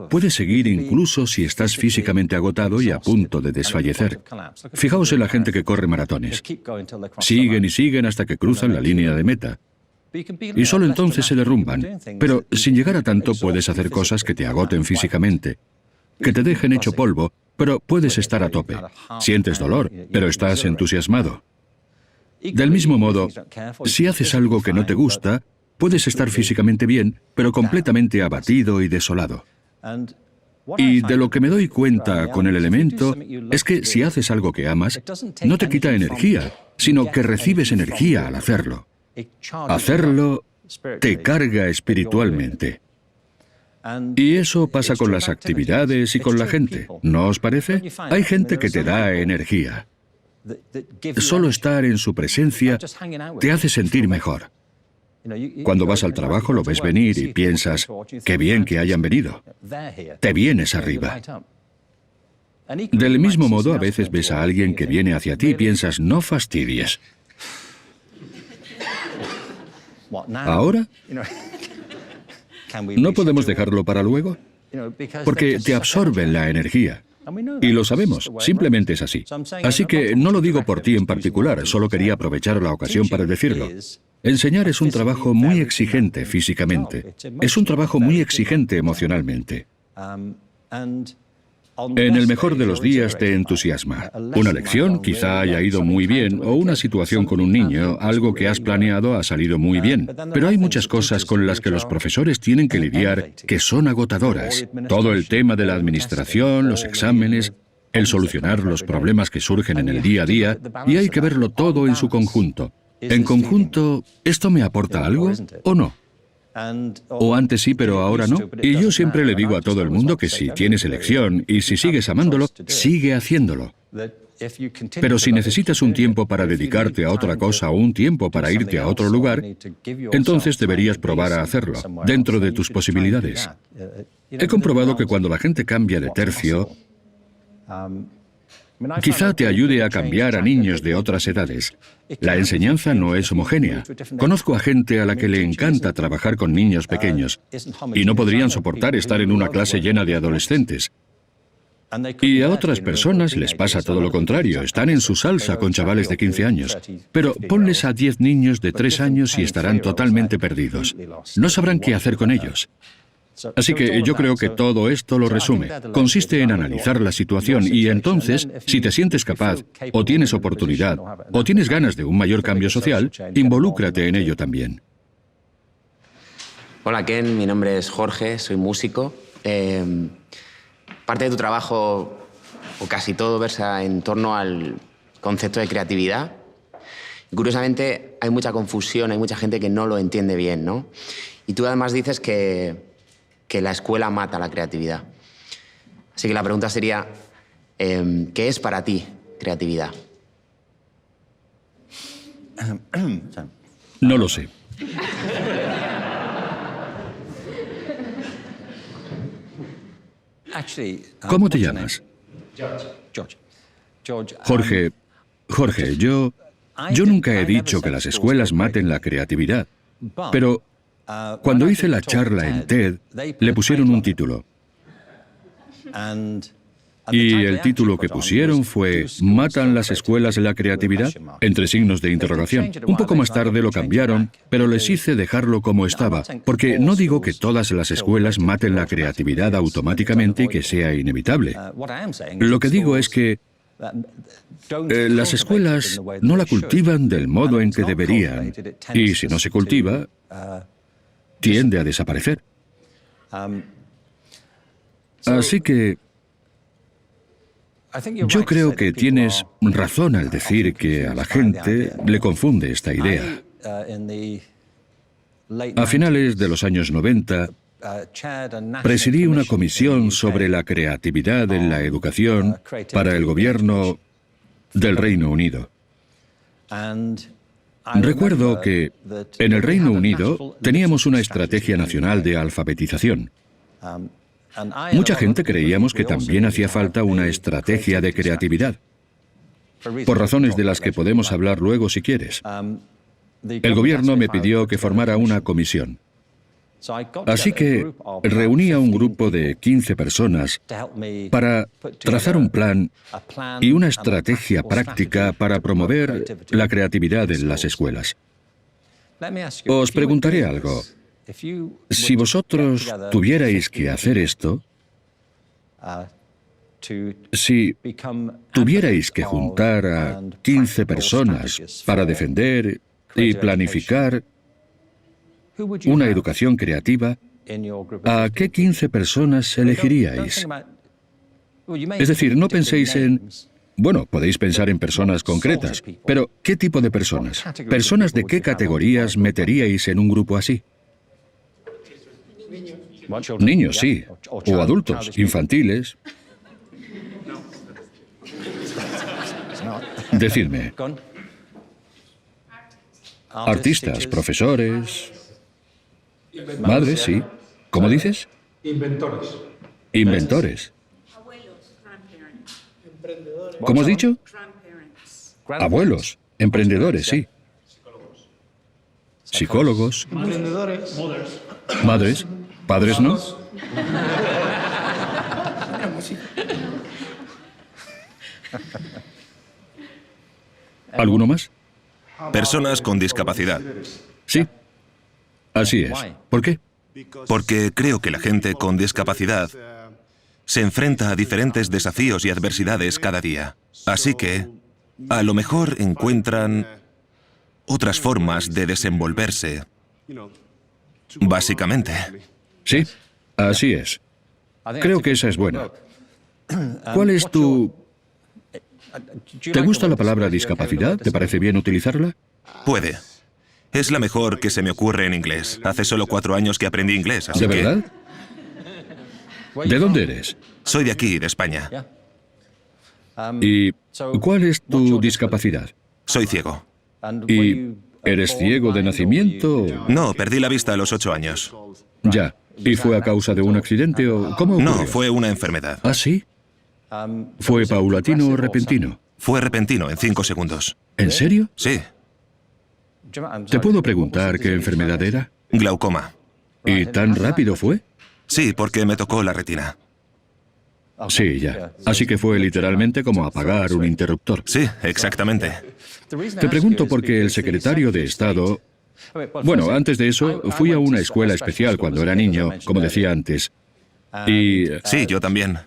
puedes seguir incluso si estás físicamente agotado y a punto de desfallecer. Fijaos en la gente que corre maratones. Siguen y siguen hasta que cruzan la línea de meta. Y solo entonces se derrumban. Pero sin llegar a tanto puedes hacer cosas que te agoten físicamente, que te dejen hecho polvo, pero puedes estar a tope. Sientes dolor, pero estás entusiasmado. Del mismo modo, si haces algo que no te gusta, puedes estar físicamente bien, pero completamente abatido y desolado. Y de lo que me doy cuenta con el elemento es que si haces algo que amas, no te quita energía, sino que recibes energía al hacerlo. Hacerlo te carga espiritualmente. Y eso pasa con las actividades y con la gente, ¿no os parece? Hay gente que te da energía. Solo estar en su presencia te hace sentir mejor. Cuando vas al trabajo lo ves venir y piensas, qué bien que hayan venido. Te vienes arriba. Del mismo modo, a veces ves a alguien que viene hacia ti y piensas, no fastidies. ¿Ahora? ¿No podemos dejarlo para luego? Porque te absorben la energía. Y lo sabemos, simplemente es así. Así que no lo digo por ti en particular, solo quería aprovechar la ocasión para decirlo. Enseñar es un trabajo muy exigente físicamente. Es un trabajo muy exigente emocionalmente. En el mejor de los días te entusiasma. Una lección quizá haya ido muy bien, o una situación con un niño, algo que has planeado ha salido muy bien. Pero hay muchas cosas con las que los profesores tienen que lidiar que son agotadoras. Todo el tema de la administración, los exámenes, el solucionar los problemas que surgen en el día a día, y hay que verlo todo en su conjunto. En conjunto, ¿esto me aporta algo o no? O antes sí, pero ahora no. Y yo siempre le digo a todo el mundo que si tienes elección y si sigues amándolo, sigue haciéndolo. Pero si necesitas un tiempo para dedicarte a otra cosa o un tiempo para irte a otro lugar, entonces deberías probar a hacerlo, dentro de tus posibilidades. He comprobado que cuando la gente cambia de tercio, quizá te ayude a cambiar a niños de otras edades. La enseñanza no es homogénea. Conozco a gente a la que le encanta trabajar con niños pequeños y no podrían soportar estar en una clase llena de adolescentes. Y a otras personas les pasa todo lo contrario, están en su salsa con chavales de 15 años. Pero ponles a 10 niños de 3 años y estarán totalmente perdidos. No sabrán qué hacer con ellos. Así que yo creo que todo esto lo resume. Consiste en analizar la situación y entonces, si te sientes capaz, o tienes oportunidad, o tienes ganas de un mayor cambio social, involúcrate en ello también. Hola Ken, mi nombre es Jorge, soy músico. Parte de tu trabajo, o casi todo, versa en torno al concepto de creatividad. Y curiosamente, hay mucha confusión, hay mucha gente que no lo entiende bien, ¿no? Y tú además dices que la escuela mata la creatividad. Así que la pregunta sería, ¿qué es para ti creatividad? No lo sé. ¿Cómo te llamas? Jorge, yo nunca he dicho que las escuelas maten la creatividad, pero cuando hice la charla en TED, le pusieron un título. Y el título que pusieron fue ¿Matan las escuelas la creatividad? Entre signos de interrogación. Un poco más tarde lo cambiaron, pero les hice dejarlo como estaba, porque no digo que todas las escuelas maten la creatividad automáticamente y que sea inevitable. Lo que digo es que las escuelas no la cultivan del modo en que deberían, y si no se cultiva, tiende a desaparecer. Así que yo creo que tienes razón al decir que a la gente le confunde esta idea. A finales de los años 90, presidí una comisión sobre la creatividad en la educación para el gobierno del Reino Unido. Recuerdo que en el Reino Unido teníamos una estrategia nacional de alfabetización. Mucha gente creíamos que también hacía falta una estrategia de creatividad, por razones de las que podemos hablar luego si quieres. El gobierno me pidió que formara una comisión. Así que reuní a un grupo de 15 personas para trazar un plan y una estrategia práctica para promover la creatividad en las escuelas. Os preguntaré algo. Si vosotros tuvierais que hacer esto, si tuvierais que juntar a 15 personas para defender y planificar una educación creativa, ¿a qué 15 personas elegiríais? Es decir, no penséis en... Bueno, podéis pensar en personas concretas, pero ¿qué tipo de personas? ¿Personas de qué categorías meteríais en un grupo así? Niños, sí. O adultos, infantiles. Decidme. Artistas, profesores... Madres, sí. ¿Cómo dices? Inventores. Inventores. ¿Cómo has dicho? Abuelos, emprendedores, sí. Psicólogos. Emprendedores. Madres. Padres, ¿no? ¿Alguno más? Personas con discapacidad. Sí. Así es. ¿Por qué? Porque creo que la gente con discapacidad se enfrenta a diferentes desafíos y adversidades cada día. Así que, a lo mejor encuentran otras formas de desenvolverse, básicamente. Sí, así es. Creo que esa es buena. ¿Cuál es tu... ¿Te gusta la palabra discapacidad? ¿Te parece bien utilizarla? Puede. Es la mejor que se me ocurre en inglés. Hace solo 4 años que aprendí inglés, así ¿De que... verdad? ¿De dónde eres? Soy de aquí, de España. ¿Y cuál es tu discapacidad? Soy ciego. ¿Y eres ciego de nacimiento? No, perdí la vista a los 8 años. Ya. ¿Y fue a causa de un accidente o cómo ocurrió? No, fue una enfermedad. ¿Ah, sí? ¿Fue paulatino o repentino? Fue repentino, en 5 segundos. ¿En serio? Sí, ¿Te puedo preguntar qué enfermedad era? glaucoma. ¿Y tan rápido fue? Sí, porque me tocó la retina. Sí, ya. Así que fue literalmente como apagar un interruptor. Sí, exactamente. Te pregunto porque el secretario de Estado... Bueno, antes de eso, fui a una escuela especial cuando era niño, como decía antes. Y... Sí, yo también.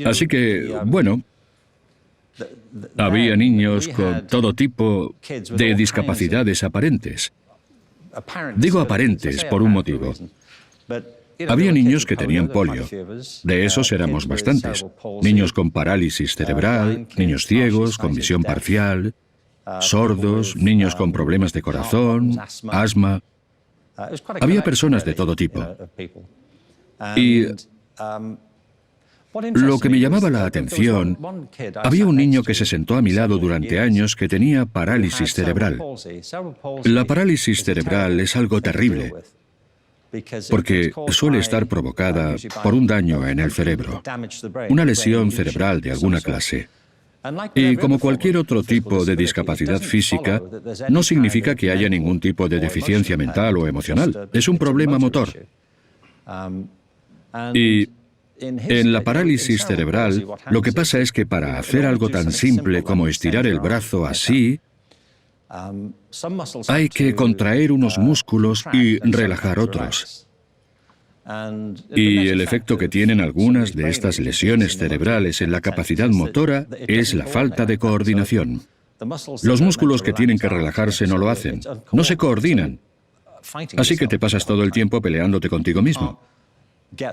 Así que, bueno... Había niños con todo tipo de discapacidades aparentes. Digo aparentes por un motivo. Había niños que tenían polio. De esos éramos bastantes. Niños con parálisis cerebral, niños ciegos, con visión parcial, sordos, niños con problemas de corazón, asma. Había personas de todo tipo. Y lo que me llamaba la atención, había un niño que se sentó a mi lado durante años que tenía parálisis cerebral. La parálisis cerebral es algo terrible, porque suele estar provocada por un daño en el cerebro, una lesión cerebral de alguna clase. Y como cualquier otro tipo de discapacidad física, no significa que haya ningún tipo de deficiencia mental o emocional. Es un problema motor. Y en la parálisis cerebral, lo que pasa es que para hacer algo tan simple como estirar el brazo así, hay que contraer unos músculos y relajar otros. Y el efecto que tienen algunas de estas lesiones cerebrales en la capacidad motora es la falta de coordinación. Los músculos que tienen que relajarse no lo hacen, no se coordinan. Así que te pasas todo el tiempo peleándote contigo mismo.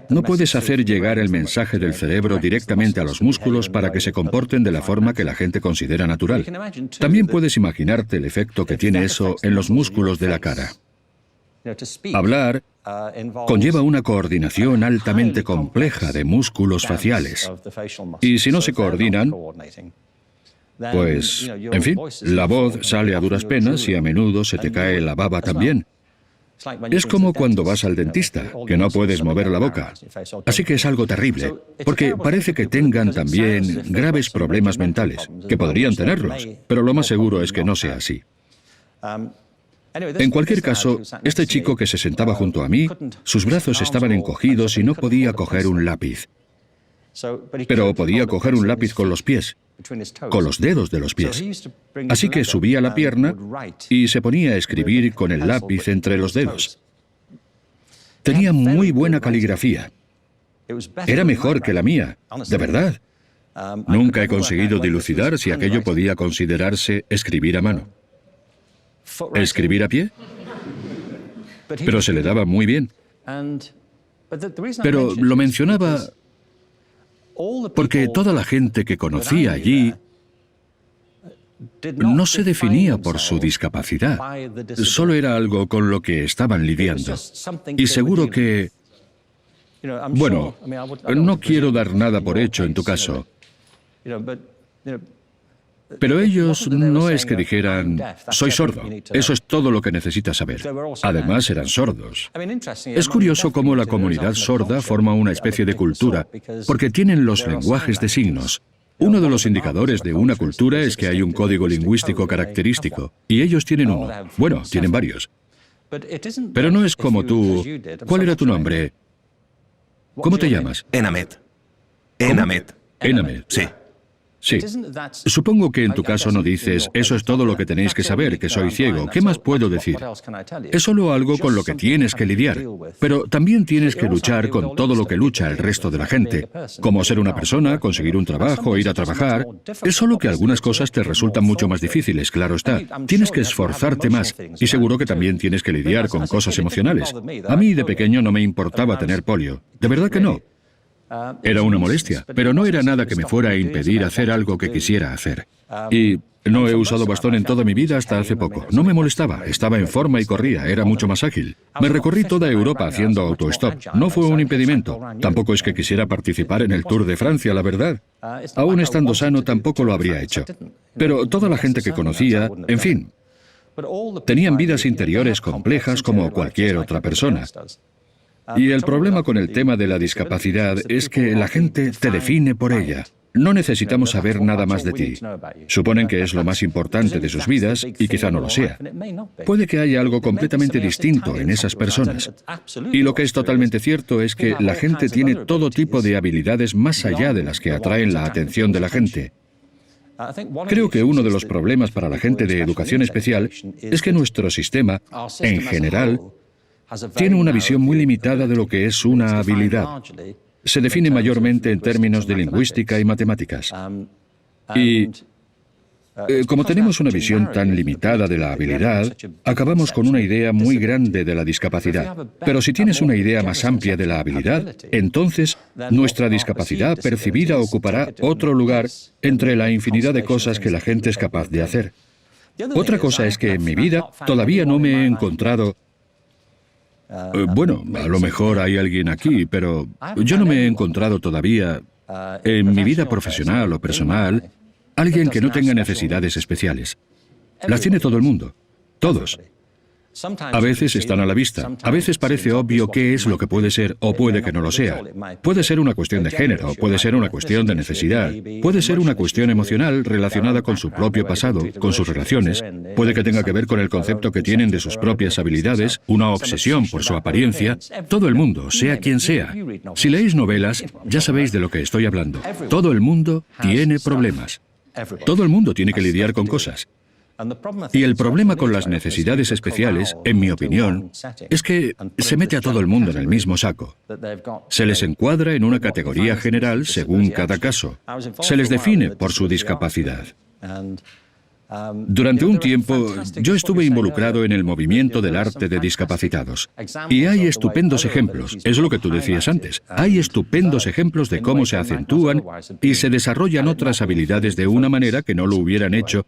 No puedes hacer llegar el mensaje del cerebro directamente a los músculos para que se comporten de la forma que la gente considera natural. También puedes imaginarte el efecto que tiene eso en los músculos de la cara. Hablar conlleva una coordinación altamente compleja de músculos faciales. Y si no se coordinan, pues, en fin, la voz sale a duras penas y a menudo se te cae la baba también. Es como cuando vas al dentista, que no puedes mover la boca. Así que es algo terrible, porque parece que tengan también graves problemas mentales, que podrían tenerlos, pero lo más seguro es que no sea así. En cualquier caso, este chico que se sentaba junto a mí, sus brazos estaban encogidos y no podía coger un lápiz. Pero podía coger un lápiz con los pies, con los dedos de los pies. Así que subía la pierna y se ponía a escribir con el lápiz entre los dedos. Tenía muy buena caligrafía. Era mejor que la mía, de verdad. Nunca he conseguido dilucidar si aquello podía considerarse escribir a mano. ¿Escribir a pie? Pero se le daba muy bien. Pero lo mencionaba porque toda la gente que conocía allí no se definía por su discapacidad. Solo era algo con lo que estaban lidiando. Y seguro que... Bueno, no quiero dar nada por hecho en tu caso. Pero ellos no es que dijeran, soy sordo, eso es todo lo que necesitas saber. Además, eran sordos. Es curioso cómo la comunidad sorda forma una especie de cultura, porque tienen los lenguajes de signos. Uno de los indicadores de una cultura es que hay un código lingüístico característico, y ellos tienen uno. Bueno, tienen varios. Pero no es como tú. ¿Cuál era tu nombre? ¿Cómo te llamas? Enamet. Enamet. Enamet. Sí. Sí. Supongo que en tu caso no dices, eso es todo lo que tenéis que saber, que soy ciego. ¿Qué más puedo decir? Es solo algo con lo que tienes que lidiar. Pero también tienes que luchar con todo lo que lucha el resto de la gente. Como ser una persona, conseguir un trabajo, ir a trabajar. Es solo que algunas cosas te resultan mucho más difíciles, claro está. Tienes que esforzarte más. Y seguro que también tienes que lidiar con cosas emocionales. A mí de pequeño no me importaba tener polio. De verdad que no. Era una molestia, pero no era nada que me fuera a impedir hacer algo que quisiera hacer. Y no he usado bastón en toda mi vida hasta hace poco. No me molestaba, estaba en forma y corría, era mucho más ágil. Me recorrí toda Europa haciendo autostop. No fue un impedimento. Tampoco es que quisiera participar en el Tour de Francia, la verdad. Aún estando sano, tampoco lo habría hecho. Pero toda la gente que conocía, en fin, tenían vidas interiores complejas como cualquier otra persona. Y el problema con el tema de la discapacidad es que la gente te define por ella. No necesitamos saber nada más de ti. Suponen que es lo más importante de sus vidas y quizá no lo sea. Puede que haya algo completamente distinto en esas personas. Y lo que es totalmente cierto es que la gente tiene todo tipo de habilidades más allá de las que atraen la atención de la gente. Creo que uno de los problemas para la gente de educación especial es que nuestro sistema, en general, tiene una visión muy limitada de lo que es una habilidad. Se define mayormente en términos de lingüística y matemáticas. Y como tenemos una visión tan limitada de la habilidad, acabamos con una idea muy grande de la discapacidad. Pero si tienes una idea más amplia de la habilidad, entonces nuestra discapacidad percibida ocupará otro lugar entre la infinidad de cosas que la gente es capaz de hacer. Otra cosa es que en mi vida todavía no me he encontrado... Bueno, a lo mejor hay alguien aquí, pero yo no me he encontrado todavía, en mi vida profesional o personal, alguien que no tenga necesidades especiales. Las tiene todo el mundo, todos. A veces están a la vista, a veces parece obvio qué es lo que puede ser o puede que no lo sea. Puede ser una cuestión de género, puede ser una cuestión de necesidad, puede ser una cuestión emocional relacionada con su propio pasado, con sus relaciones, puede que tenga que ver con el concepto que tienen de sus propias habilidades, una obsesión por su apariencia. Todo el mundo, sea quien sea. Si leéis novelas, ya sabéis de lo que estoy hablando. Todo el mundo tiene problemas. Todo el mundo tiene que lidiar con cosas. Y el problema con las necesidades especiales, en mi opinión, es que se mete a todo el mundo en el mismo saco. Se les encuadra en una categoría general según cada caso. Se les define por su discapacidad. Durante un tiempo, yo estuve involucrado en el movimiento del arte de discapacitados. Y hay estupendos ejemplos, es lo que tú decías antes, hay estupendos ejemplos de cómo se acentúan y se desarrollan otras habilidades de una manera que no lo hubieran hecho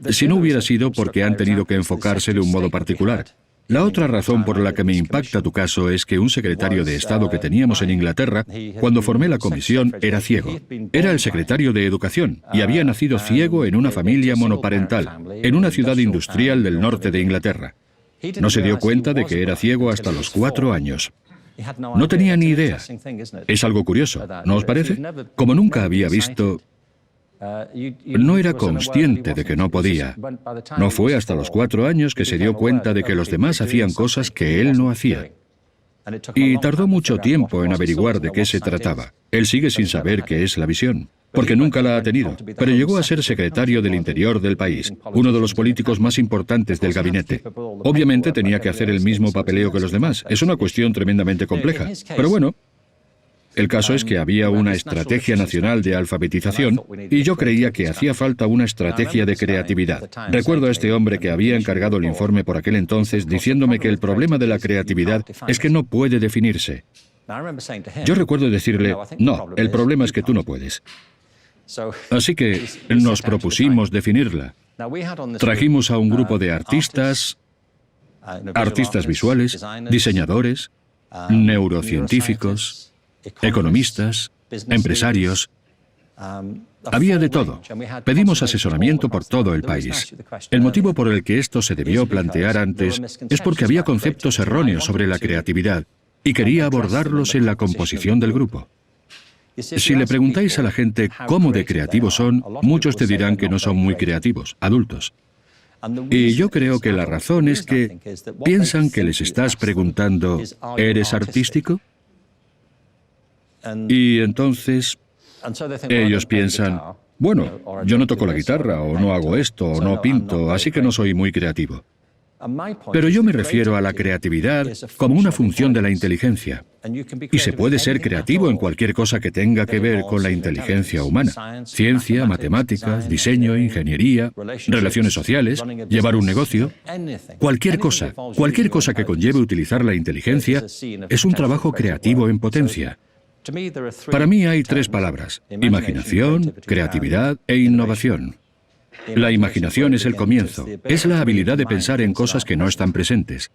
si no hubiera sido porque han tenido que enfocarse de un modo particular. La otra razón por la que me impacta tu caso es que un secretario de Estado que teníamos en Inglaterra, cuando formé la comisión, era ciego. Era el secretario de Educación y había nacido ciego en una familia monoparental, en una ciudad industrial del norte de Inglaterra. No se dio cuenta de que era ciego hasta los 4 años. No tenía ni idea. Es algo curioso, ¿no os parece? Como nunca había visto... No era consciente de que no podía. No fue hasta los 4 años que se dio cuenta de que los demás hacían cosas que él no hacía. Y tardó mucho tiempo en averiguar de qué se trataba. Él sigue sin saber qué es la visión, porque nunca la ha tenido, pero llegó a ser secretario del Interior del país, uno de los políticos más importantes del gabinete. Obviamente tenía que hacer el mismo papeleo que los demás. Es una cuestión tremendamente compleja. Pero bueno, el caso es que había una estrategia nacional de alfabetización y yo creía que hacía falta una estrategia de creatividad. Recuerdo a este hombre que había encargado el informe por aquel entonces diciéndome que el problema de la creatividad es que no puede definirse. Yo recuerdo decirle, no, el problema es que tú no puedes. Así que nos propusimos definirla. Trajimos a un grupo de artistas visuales, diseñadores, neurocientíficos, economistas, empresarios. Había de todo. Pedimos asesoramiento por todo el país. El motivo por el que esto se debió plantear antes es porque había conceptos erróneos sobre la creatividad y quería abordarlos en la composición del grupo. Si le preguntáis a la gente cómo de creativos son, muchos te dirán que no son muy creativos, adultos. Y yo creo que la razón es que piensan que les estás preguntando, ¿eres artístico? Y entonces ellos piensan, bueno, yo no toco la guitarra, o no hago esto, o no pinto, así que no soy muy creativo. Pero yo me refiero a la creatividad como una función de la inteligencia. Y se puede ser creativo en cualquier cosa que tenga que ver con la inteligencia humana. Ciencia, matemáticas, diseño, ingeniería, relaciones sociales, llevar un negocio. Cualquier cosa que conlleve utilizar la inteligencia es un trabajo creativo en potencia. Para mí hay 3 palabras: imaginación, creatividad e innovación. La imaginación es el comienzo, es la habilidad de pensar en cosas que no están presentes.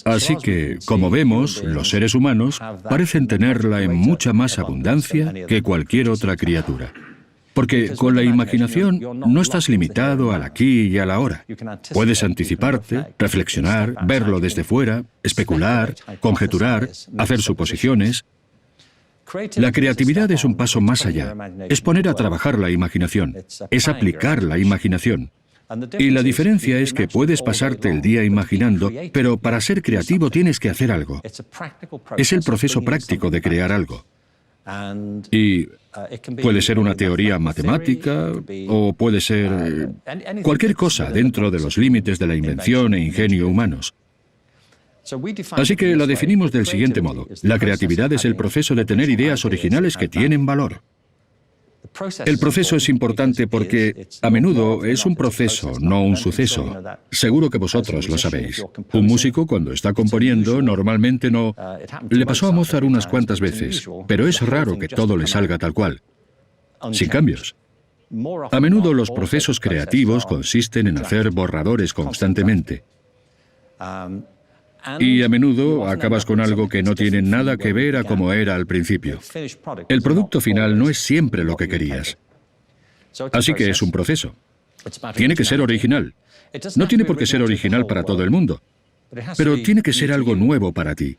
Así que, como vemos, los seres humanos parecen tenerla en mucha más abundancia que cualquier otra criatura. Porque con la imaginación no estás limitado al aquí y a la ahora. Puedes anticiparte, reflexionar, verlo desde fuera, especular, conjeturar, hacer suposiciones. La creatividad es un paso más allá. Es poner a trabajar la imaginación. Es aplicar la imaginación. Y la diferencia es que puedes pasarte el día imaginando, pero para ser creativo tienes que hacer algo. Es el proceso práctico de crear algo. Y puede ser una teoría matemática o puede ser cualquier cosa dentro de los límites de la invención e ingenio humanos. Así que la definimos del siguiente modo. La creatividad es el proceso de tener ideas originales que tienen valor. El proceso es importante porque a menudo es un proceso, no un suceso. Seguro que vosotros lo sabéis. Un músico cuando está componiendo normalmente no... Le pasó a Mozart unas cuantas veces, pero es raro que todo le salga tal cual, sin cambios. A menudo los procesos creativos consisten en hacer borradores constantemente. Y a menudo acabas con algo que no tiene nada que ver a como era al principio. El producto final no es siempre lo que querías. Así que es un proceso. Tiene que ser original. No tiene por qué ser original para todo el mundo, pero tiene que ser algo nuevo para ti.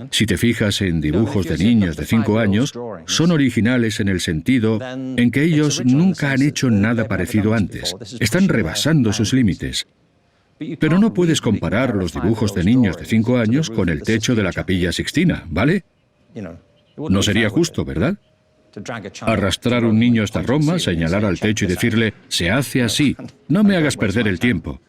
Si te fijas en dibujos de niños de 5 años, son originales en el sentido en que ellos nunca han hecho nada parecido antes. Están rebasando sus límites. Pero no puedes comparar los dibujos de niños de 5 años con el techo de la Capilla Sixtina, ¿vale? No sería justo, ¿verdad? Arrastrar a un niño hasta Roma, señalar al techo y decirle, se hace así, no me hagas perder el tiempo.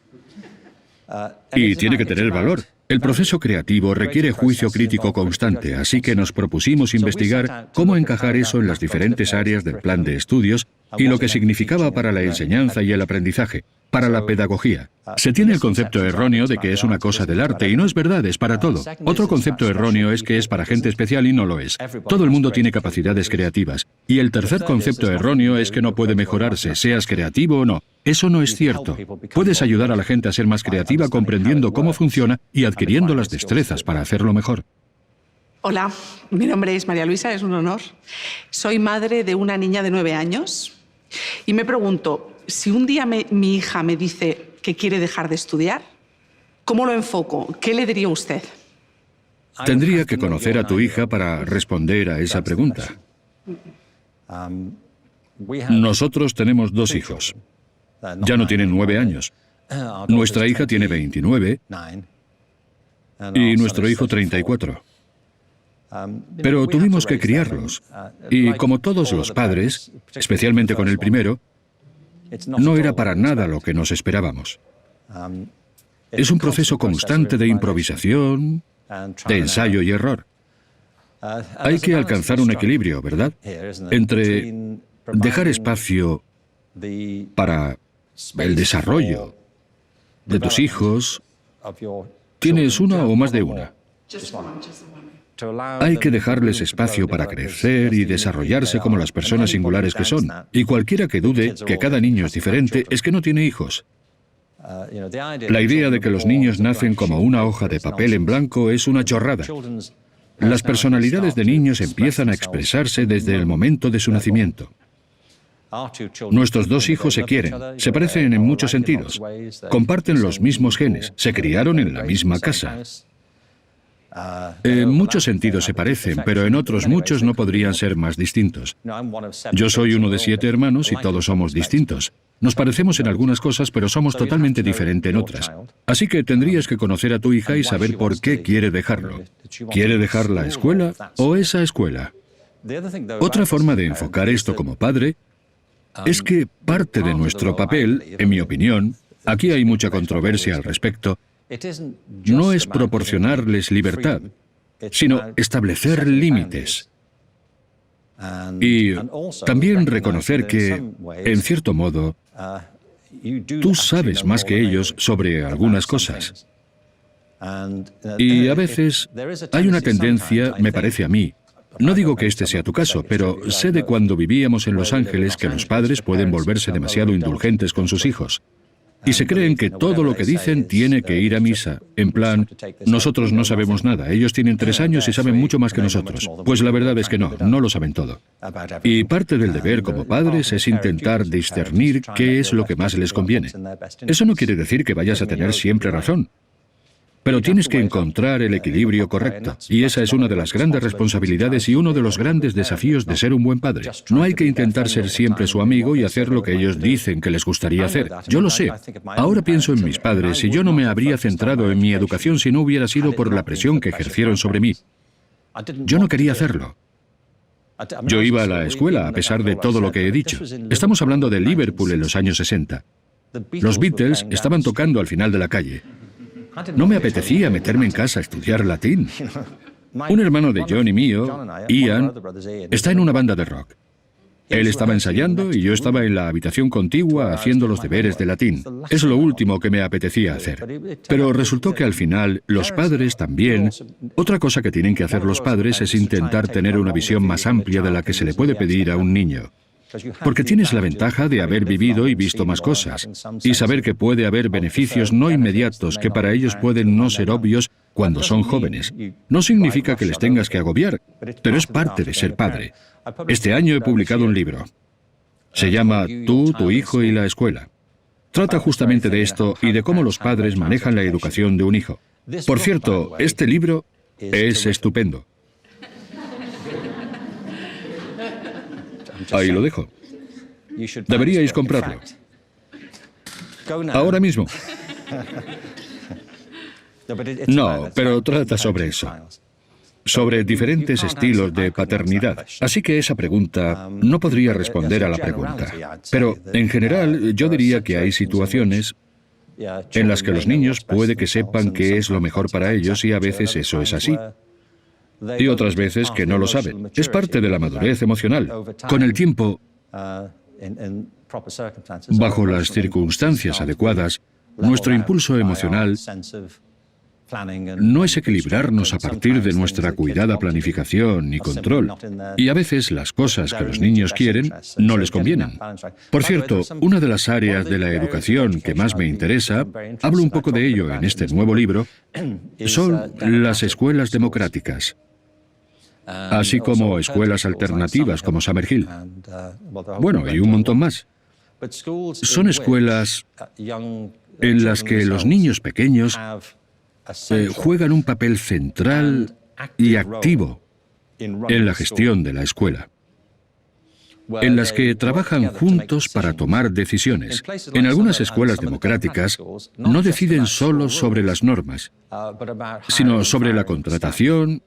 Y tiene que tener valor. El proceso creativo requiere juicio crítico constante, así que nos propusimos investigar cómo encajar eso en las diferentes áreas del plan de estudios y lo que significaba para la enseñanza y el aprendizaje, para la pedagogía. Se tiene el concepto erróneo de que es una cosa del arte, y no es verdad, es para todo. Otro concepto erróneo es que es para gente especial y no lo es. Todo el mundo tiene capacidades creativas. Y el tercer concepto erróneo es que no puede mejorarse, seas creativo o no. Eso no es cierto. Puedes ayudar a la gente a ser más creativa comprendiendo cómo funciona y adquiriendo las destrezas para hacerlo mejor. Hola, mi nombre es María Luisa, es un honor. Soy madre de una niña de 9 años y me pregunto, si un día mi hija me dice que quiere dejar de estudiar, ¿cómo lo enfoco? ¿Qué le diría usted? Tendría que conocer a tu hija para responder a esa pregunta. Nosotros tenemos 2 hijos. Ya no tienen 9 años. Nuestra hija tiene 29 y nuestro hijo 34. Pero tuvimos que criarlos. Y como todos los padres, especialmente con el primero, no era para nada lo que nos esperábamos. Es un proceso constante de improvisación, de ensayo y error. Hay que alcanzar un equilibrio, ¿verdad? Entre dejar espacio para el desarrollo de tus hijos. ¿Tienes una o más de una? Hay que dejarles espacio para crecer y desarrollarse como las personas singulares que son. Y cualquiera que dude que cada niño es diferente es que no tiene hijos. La idea de que los niños nacen como una hoja de papel en blanco es una chorrada. Las personalidades de niños empiezan a expresarse desde el momento de su nacimiento. Nuestros 2 hijos se quieren, se parecen en muchos sentidos, comparten los mismos genes, se criaron en la misma casa. En muchos sentidos se parecen, pero en otros muchos no podrían ser más distintos. Yo soy uno de 7 hermanos y todos somos distintos. Nos parecemos en algunas cosas, pero somos totalmente diferentes en otras. Así que tendrías que conocer a tu hija y saber por qué quiere dejarlo. ¿Quiere dejar la escuela o esa escuela? Otra forma de enfocar esto como padre es que parte de nuestro papel, en mi opinión, aquí hay mucha controversia al respecto, no es proporcionarles libertad, sino establecer límites. Y también reconocer que, en cierto modo, tú sabes más que ellos sobre algunas cosas. Y a veces hay una tendencia, me parece a mí, no digo que este sea tu caso, pero sé de cuando vivíamos en Los Ángeles que los padres pueden volverse demasiado indulgentes con sus hijos. Y se creen que todo lo que dicen tiene que ir a misa. En plan, nosotros no sabemos nada, ellos tienen 3 años y saben mucho más que nosotros. Pues la verdad es que no lo saben todo. Y parte del deber como padres es intentar discernir qué es lo que más les conviene. Eso no quiere decir que vayas a tener siempre razón. Pero tienes que encontrar el equilibrio correcto. Y esa es una de las grandes responsabilidades y uno de los grandes desafíos de ser un buen padre. No hay que intentar ser siempre su amigo y hacer lo que ellos dicen que les gustaría hacer. Yo lo sé. Ahora pienso en mis padres y yo no me habría centrado en mi educación si no hubiera sido por la presión que ejercieron sobre mí. Yo no quería hacerlo. Yo iba a la escuela a pesar de todo lo que he dicho. Estamos hablando de Liverpool en los años 60. Los Beatles estaban tocando al final de la calle. No me apetecía meterme en casa a estudiar latín. Un hermano de John y mío, Ian, está en una banda de rock. Él estaba ensayando y yo estaba en la habitación contigua haciendo los deberes de latín. Es lo último que me apetecía hacer. Pero resultó que al final los padres también... Otra cosa que tienen que hacer los padres es intentar tener una visión más amplia de la que se le puede pedir a un niño. Porque tienes la ventaja de haber vivido y visto más cosas, y saber que puede haber beneficios no inmediatos que para ellos pueden no ser obvios cuando son jóvenes. No significa que les tengas que agobiar, pero es parte de ser padre. Este año he publicado un libro. Se llama Tú, tu hijo y la escuela. Trata justamente de esto y de cómo los padres manejan la educación de un hijo. Por cierto, este libro es estupendo. Ahí lo dejo. Deberíais comprarlo. Ahora mismo. No, pero trata sobre eso. Sobre diferentes estilos de paternidad. Así que esa pregunta no podría responder a la pregunta. Pero, en general, yo diría que hay situaciones en las que los niños puede que sepan qué es lo mejor para ellos y a veces eso es así. Y otras veces que no lo saben. Es parte de la madurez emocional. Con el tiempo, Bajo las circunstancias adecuadas, nuestro impulso emocional no es equilibrarnos a partir de nuestra cuidada planificación y control. Y a veces las cosas que los niños quieren no les convienen. Por cierto, una de las áreas de la educación que más me interesa, hablo un poco de ello en este nuevo libro, son las escuelas democráticas, así como escuelas alternativas como Summerhill. Bueno, y un montón más. Son escuelas en las que los niños pequeños juegan un papel central y activo en la gestión de la escuela, en las que trabajan juntos para tomar decisiones. En algunas escuelas democráticas no deciden solo sobre las normas, sino sobre la contratación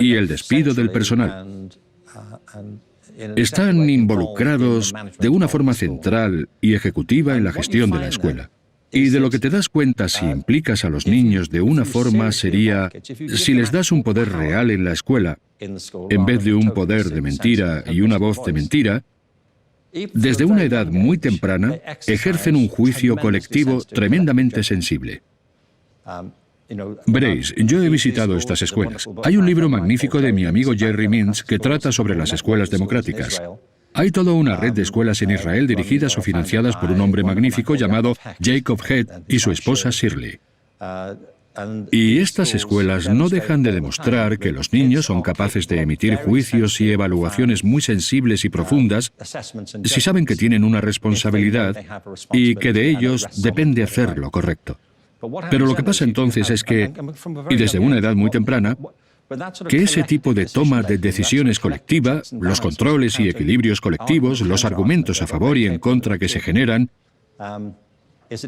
y el despido del personal. Están involucrados de una forma central y ejecutiva en la gestión de la escuela. Y de lo que te das cuenta si implicas a los niños de una forma sería, si les das un poder real en la escuela, en vez de un poder de mentira y una voz de mentira, desde una edad muy temprana ejercen un juicio colectivo tremendamente sensible. Veréis, yo he visitado estas escuelas. Hay un libro magnífico de mi amigo Jerry Mintz que trata sobre las escuelas democráticas. Hay toda una red de escuelas en Israel dirigidas o financiadas por un hombre magnífico llamado Jacob Head y su esposa Shirley. Y estas escuelas no dejan de demostrar que los niños son capaces de emitir juicios y evaluaciones muy sensibles y profundas si saben que tienen una responsabilidad y que de ellos depende hacer lo correcto. Pero lo que pasa entonces es que, y desde una edad muy temprana, que ese tipo de toma de decisiones colectiva, los controles y equilibrios colectivos, los argumentos a favor y en contra que se generan,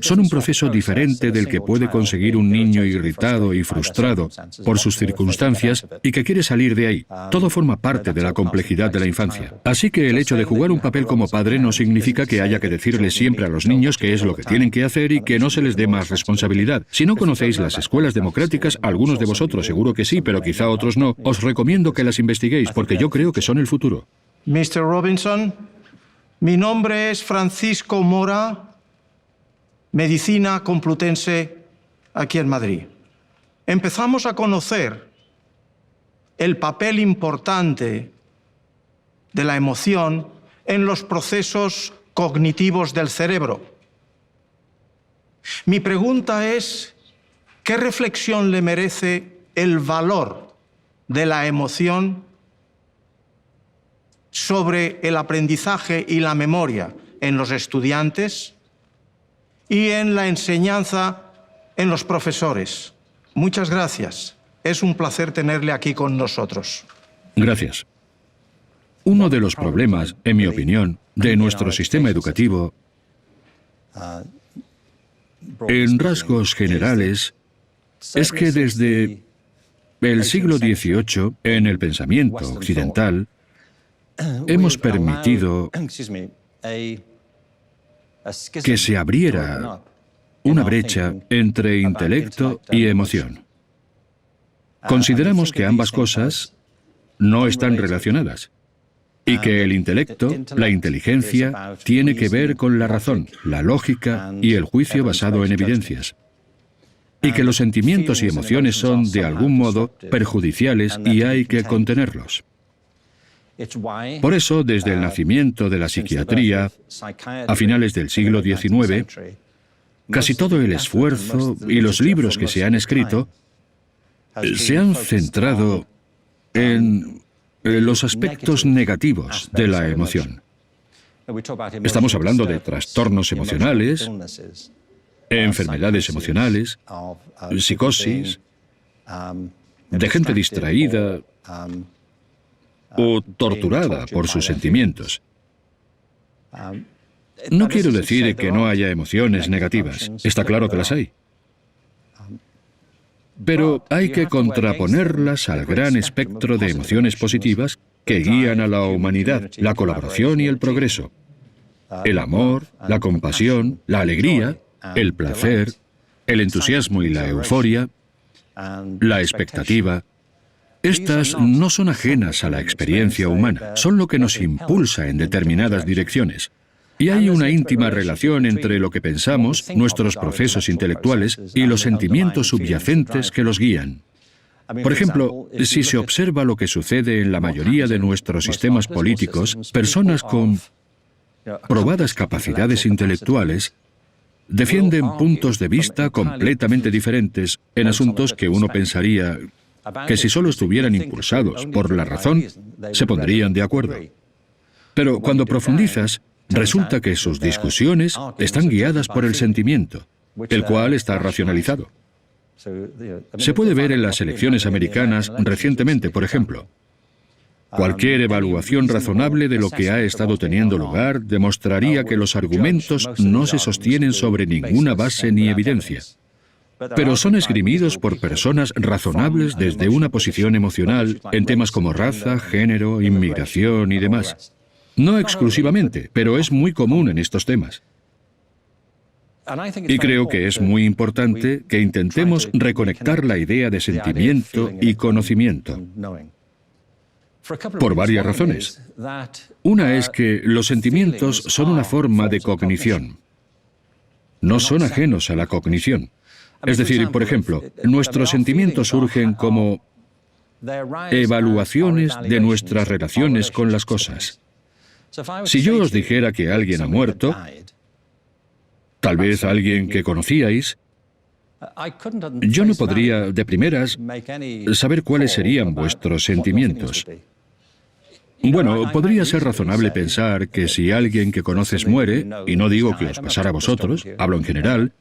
son un proceso diferente del que puede conseguir un niño irritado y frustrado por sus circunstancias y que quiere salir de ahí. Todo forma parte de la complejidad de la infancia. Así que el hecho de jugar un papel como padre no significa que haya que decirles siempre a los niños qué es lo que tienen que hacer y que no se les dé más responsabilidad. Si no conocéis las escuelas democráticas, algunos de vosotros seguro que sí, pero quizá otros no, os recomiendo que las investiguéis porque yo creo que son el futuro. Mr. Robinson, mi nombre es Francisco Mora, Medicina Complutense, aquí en Madrid. Empezamos a conocer el papel importante de la emoción en los procesos cognitivos del cerebro. Mi pregunta es, ¿qué reflexión le merece el valor de la emoción sobre el aprendizaje y la memoria en los estudiantes y en la enseñanza en los profesores? Muchas gracias. Es un placer tenerle aquí con nosotros. Gracias. Uno de los problemas, en mi opinión, de nuestro sistema educativo, en rasgos generales, es que desde el siglo XVIII, en el pensamiento occidental, hemos permitido que se abriera una brecha entre intelecto y emoción. Consideramos que ambas cosas no están relacionadas y que el intelecto, la inteligencia, tiene que ver con la razón, la lógica y el juicio basado en evidencias, y que los sentimientos y emociones son, de algún modo, perjudiciales y hay que contenerlos. Por eso, desde el nacimiento de la psiquiatría, a finales del siglo XIX, casi todo el esfuerzo y los libros que se han escrito se han centrado en los aspectos negativos de la emoción. Estamos hablando de trastornos emocionales, enfermedades emocionales, psicosis, de gente distraída o torturada por sus sentimientos. No quiero decir que no haya emociones negativas. Está claro que las hay. Pero hay que contraponerlas al gran espectro de emociones positivas que guían a la humanidad, la colaboración y el progreso. El amor, la compasión, la alegría, el placer, el entusiasmo y la euforia, la expectativa. Estas no son ajenas a la experiencia humana, son lo que nos impulsa en determinadas direcciones. Y hay una íntima relación entre lo que pensamos, nuestros procesos intelectuales, y los sentimientos subyacentes que los guían. Por ejemplo, si se observa lo que sucede en la mayoría de nuestros sistemas políticos, personas con probadas capacidades intelectuales defienden puntos de vista completamente diferentes en asuntos que uno pensaría que si solo estuvieran impulsados por la razón, se pondrían de acuerdo. Pero cuando profundizas, resulta que sus discusiones están guiadas por el sentimiento, el cual está racionalizado. Se puede ver en las elecciones americanas recientemente, por ejemplo. Cualquier evaluación razonable de lo que ha estado teniendo lugar demostraría que los argumentos no se sostienen sobre ninguna base ni evidencia, pero son esgrimidos por personas razonables desde una posición emocional en temas como raza, género, inmigración y demás. No exclusivamente, pero es muy común en estos temas. Y creo que es muy importante que intentemos reconectar la idea de sentimiento y conocimiento. Por varias razones. Una es que los sentimientos son una forma de cognición. No son ajenos a la cognición. Es decir, por ejemplo, nuestros sentimientos surgen como evaluaciones de nuestras relaciones con las cosas. Si yo os dijera que alguien ha muerto, tal vez alguien que conocíais, yo no podría, de primeras, saber cuáles serían vuestros sentimientos. Bueno, podría ser razonable pensar que si alguien que conoces muere, y no digo que os pasara a vosotros, hablo en general,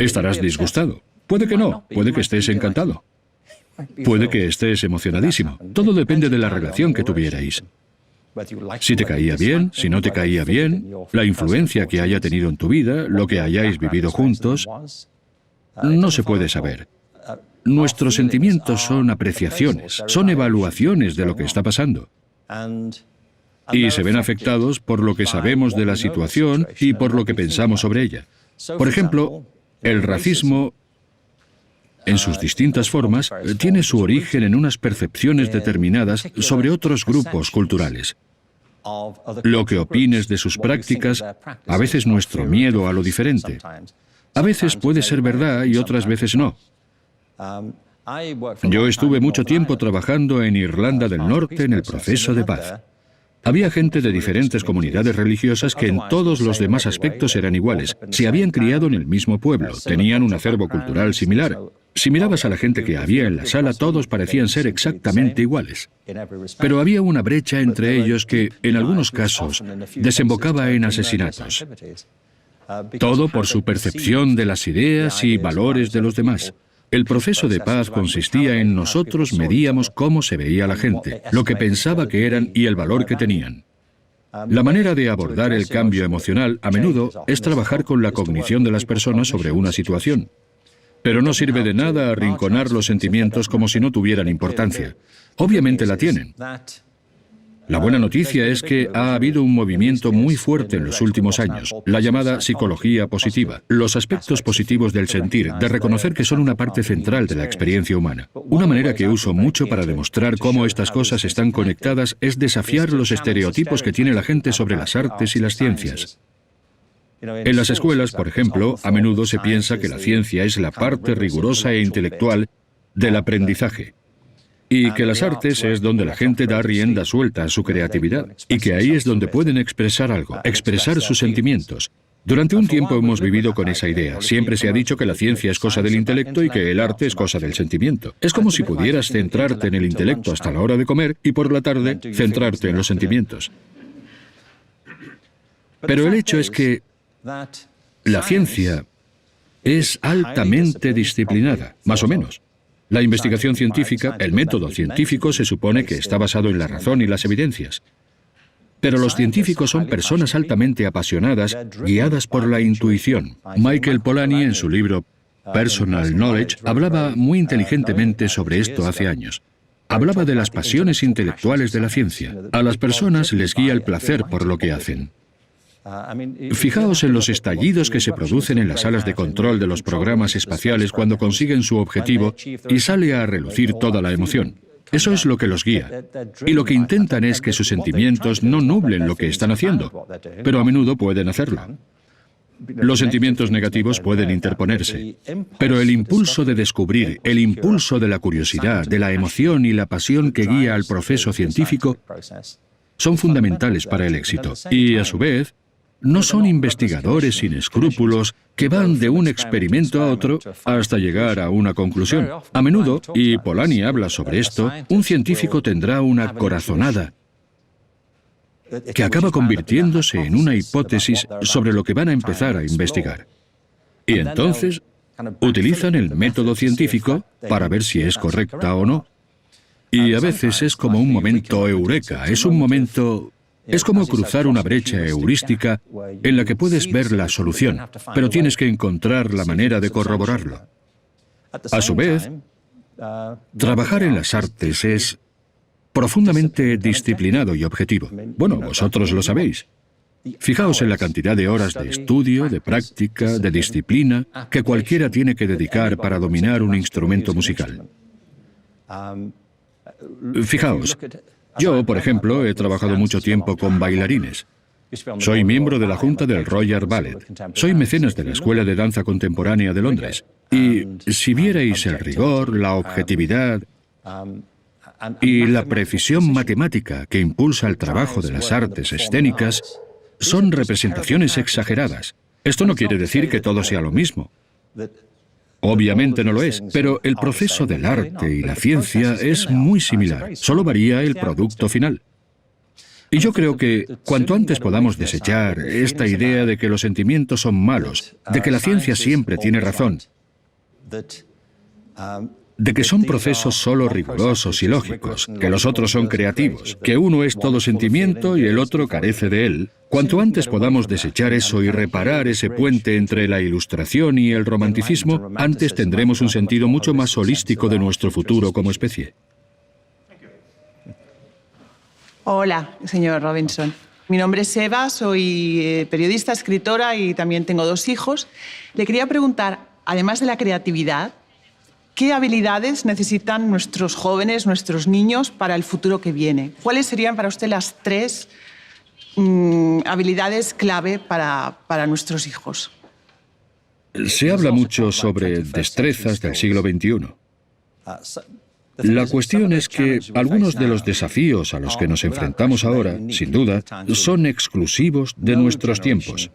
estarás disgustado. Puede que no, puede que estés encantado. Puede que estés emocionadísimo. Todo depende de la relación que tuvierais. Si te caía bien, si no te caía bien, la influencia que haya tenido en tu vida, lo que hayáis vivido juntos, no se puede saber. Nuestros sentimientos son apreciaciones, son evaluaciones de lo que está pasando. Y se ven afectados por lo que sabemos de la situación y por lo que pensamos sobre ella. Por ejemplo, el racismo, en sus distintas formas, tiene su origen en unas percepciones determinadas sobre otros grupos culturales. Lo que opines de sus prácticas, a veces nuestro miedo a lo diferente. A veces puede ser verdad y otras veces no. Yo estuve mucho tiempo trabajando en Irlanda del Norte en el proceso de paz. Había gente de diferentes comunidades religiosas que en todos los demás aspectos eran iguales. Se habían criado en el mismo pueblo, tenían un acervo cultural similar. Si mirabas a la gente que había en la sala, todos parecían ser exactamente iguales. Pero había una brecha entre ellos que, en algunos casos, desembocaba en asesinatos. Todo por su percepción de las ideas y valores de los demás. El proceso de paz consistía en nosotros medíamos cómo se veía la gente, lo que pensaba que eran y el valor que tenían. La manera de abordar el cambio emocional a menudo es trabajar con la cognición de las personas sobre una situación. Pero no sirve de nada arrinconar los sentimientos como si no tuvieran importancia. Obviamente la tienen. La buena noticia es que ha habido un movimiento muy fuerte en los últimos años, la llamada psicología positiva, los aspectos positivos del sentir, de reconocer que son una parte central de la experiencia humana. Una manera que uso mucho para demostrar cómo estas cosas están conectadas es desafiar los estereotipos que tiene la gente sobre las artes y las ciencias. En las escuelas, por ejemplo, a menudo se piensa que la ciencia es la parte rigurosa e intelectual del aprendizaje, y que las artes es donde la gente da rienda suelta a su creatividad, y que ahí es donde pueden expresar algo, expresar sus sentimientos. Durante un tiempo hemos vivido con esa idea. Siempre se ha dicho que la ciencia es cosa del intelecto y que el arte es cosa del sentimiento. Es como si pudieras centrarte en el intelecto hasta la hora de comer y por la tarde centrarte en los sentimientos. Pero el hecho es que la ciencia es altamente disciplinada, más o menos. La investigación científica, el método científico, se supone que está basado en la razón y las evidencias. Pero los científicos son personas altamente apasionadas, guiadas por la intuición. Michael Polanyi, en su libro Personal Knowledge, hablaba muy inteligentemente sobre esto hace años. Hablaba de las pasiones intelectuales de la ciencia. A las personas les guía el placer por lo que hacen. Fijaos en los estallidos que se producen en las salas de control de los programas espaciales cuando consiguen su objetivo y sale a relucir toda la emoción. Eso es lo que los guía. Y lo que intentan es que sus sentimientos no nublen lo que están haciendo, pero a menudo pueden hacerlo. Los sentimientos negativos pueden interponerse, pero el impulso de descubrir, el impulso de la curiosidad, de la emoción y la pasión que guía al proceso científico son fundamentales para el éxito. Y, a su vez, no son investigadores sin escrúpulos que van de un experimento a otro hasta llegar a una conclusión. A menudo, y Polanyi habla sobre esto, un científico tendrá una corazonada que acaba convirtiéndose en una hipótesis sobre lo que van a empezar a investigar. Y entonces utilizan el método científico para ver si es correcta o no. Y a veces es como un momento eureka, es un momento... Es como cruzar una brecha heurística en la que puedes ver la solución, pero tienes que encontrar la manera de corroborarlo. A su vez, trabajar en las artes es profundamente disciplinado y objetivo. Bueno, vosotros lo sabéis. Fijaos en la cantidad de horas de estudio, de práctica, de disciplina que cualquiera tiene que dedicar para dominar un instrumento musical. Fijaos, yo, por ejemplo, he trabajado mucho tiempo con bailarines. Soy miembro de la Junta del Royal Ballet. Soy mecenas de la Escuela de Danza Contemporánea de Londres. Y si vierais el rigor, la objetividad y la precisión matemática que impulsa el trabajo de las artes escénicas, son representaciones exageradas. Esto no quiere decir que todo sea lo mismo. Obviamente no lo es, pero el proceso del arte y la ciencia es muy similar, solo varía el producto final. Y yo creo que cuanto antes podamos desechar esta idea de que los sentimientos son malos, de que la ciencia siempre tiene razón, de que son procesos solo rigurosos y lógicos, que los otros son creativos, que uno es todo sentimiento y el otro carece de él. Cuanto antes podamos desechar eso y reparar ese puente entre la ilustración y el romanticismo, antes tendremos un sentido mucho más holístico de nuestro futuro como especie. Hola, señor Robinson. Mi nombre es Eva, soy periodista, escritora y también tengo 2 hijos. Le quería preguntar, además de la creatividad, ¿qué habilidades necesitan nuestros jóvenes, nuestros niños, para el futuro que viene? ¿Cuáles serían para usted las 3 habilidades clave para nuestros hijos? Se habla mucho sobre destrezas del siglo XXI. La cuestión es que algunos de los desafíos a los que nos enfrentamos ahora, sin duda, son exclusivos de nuestros tiempos.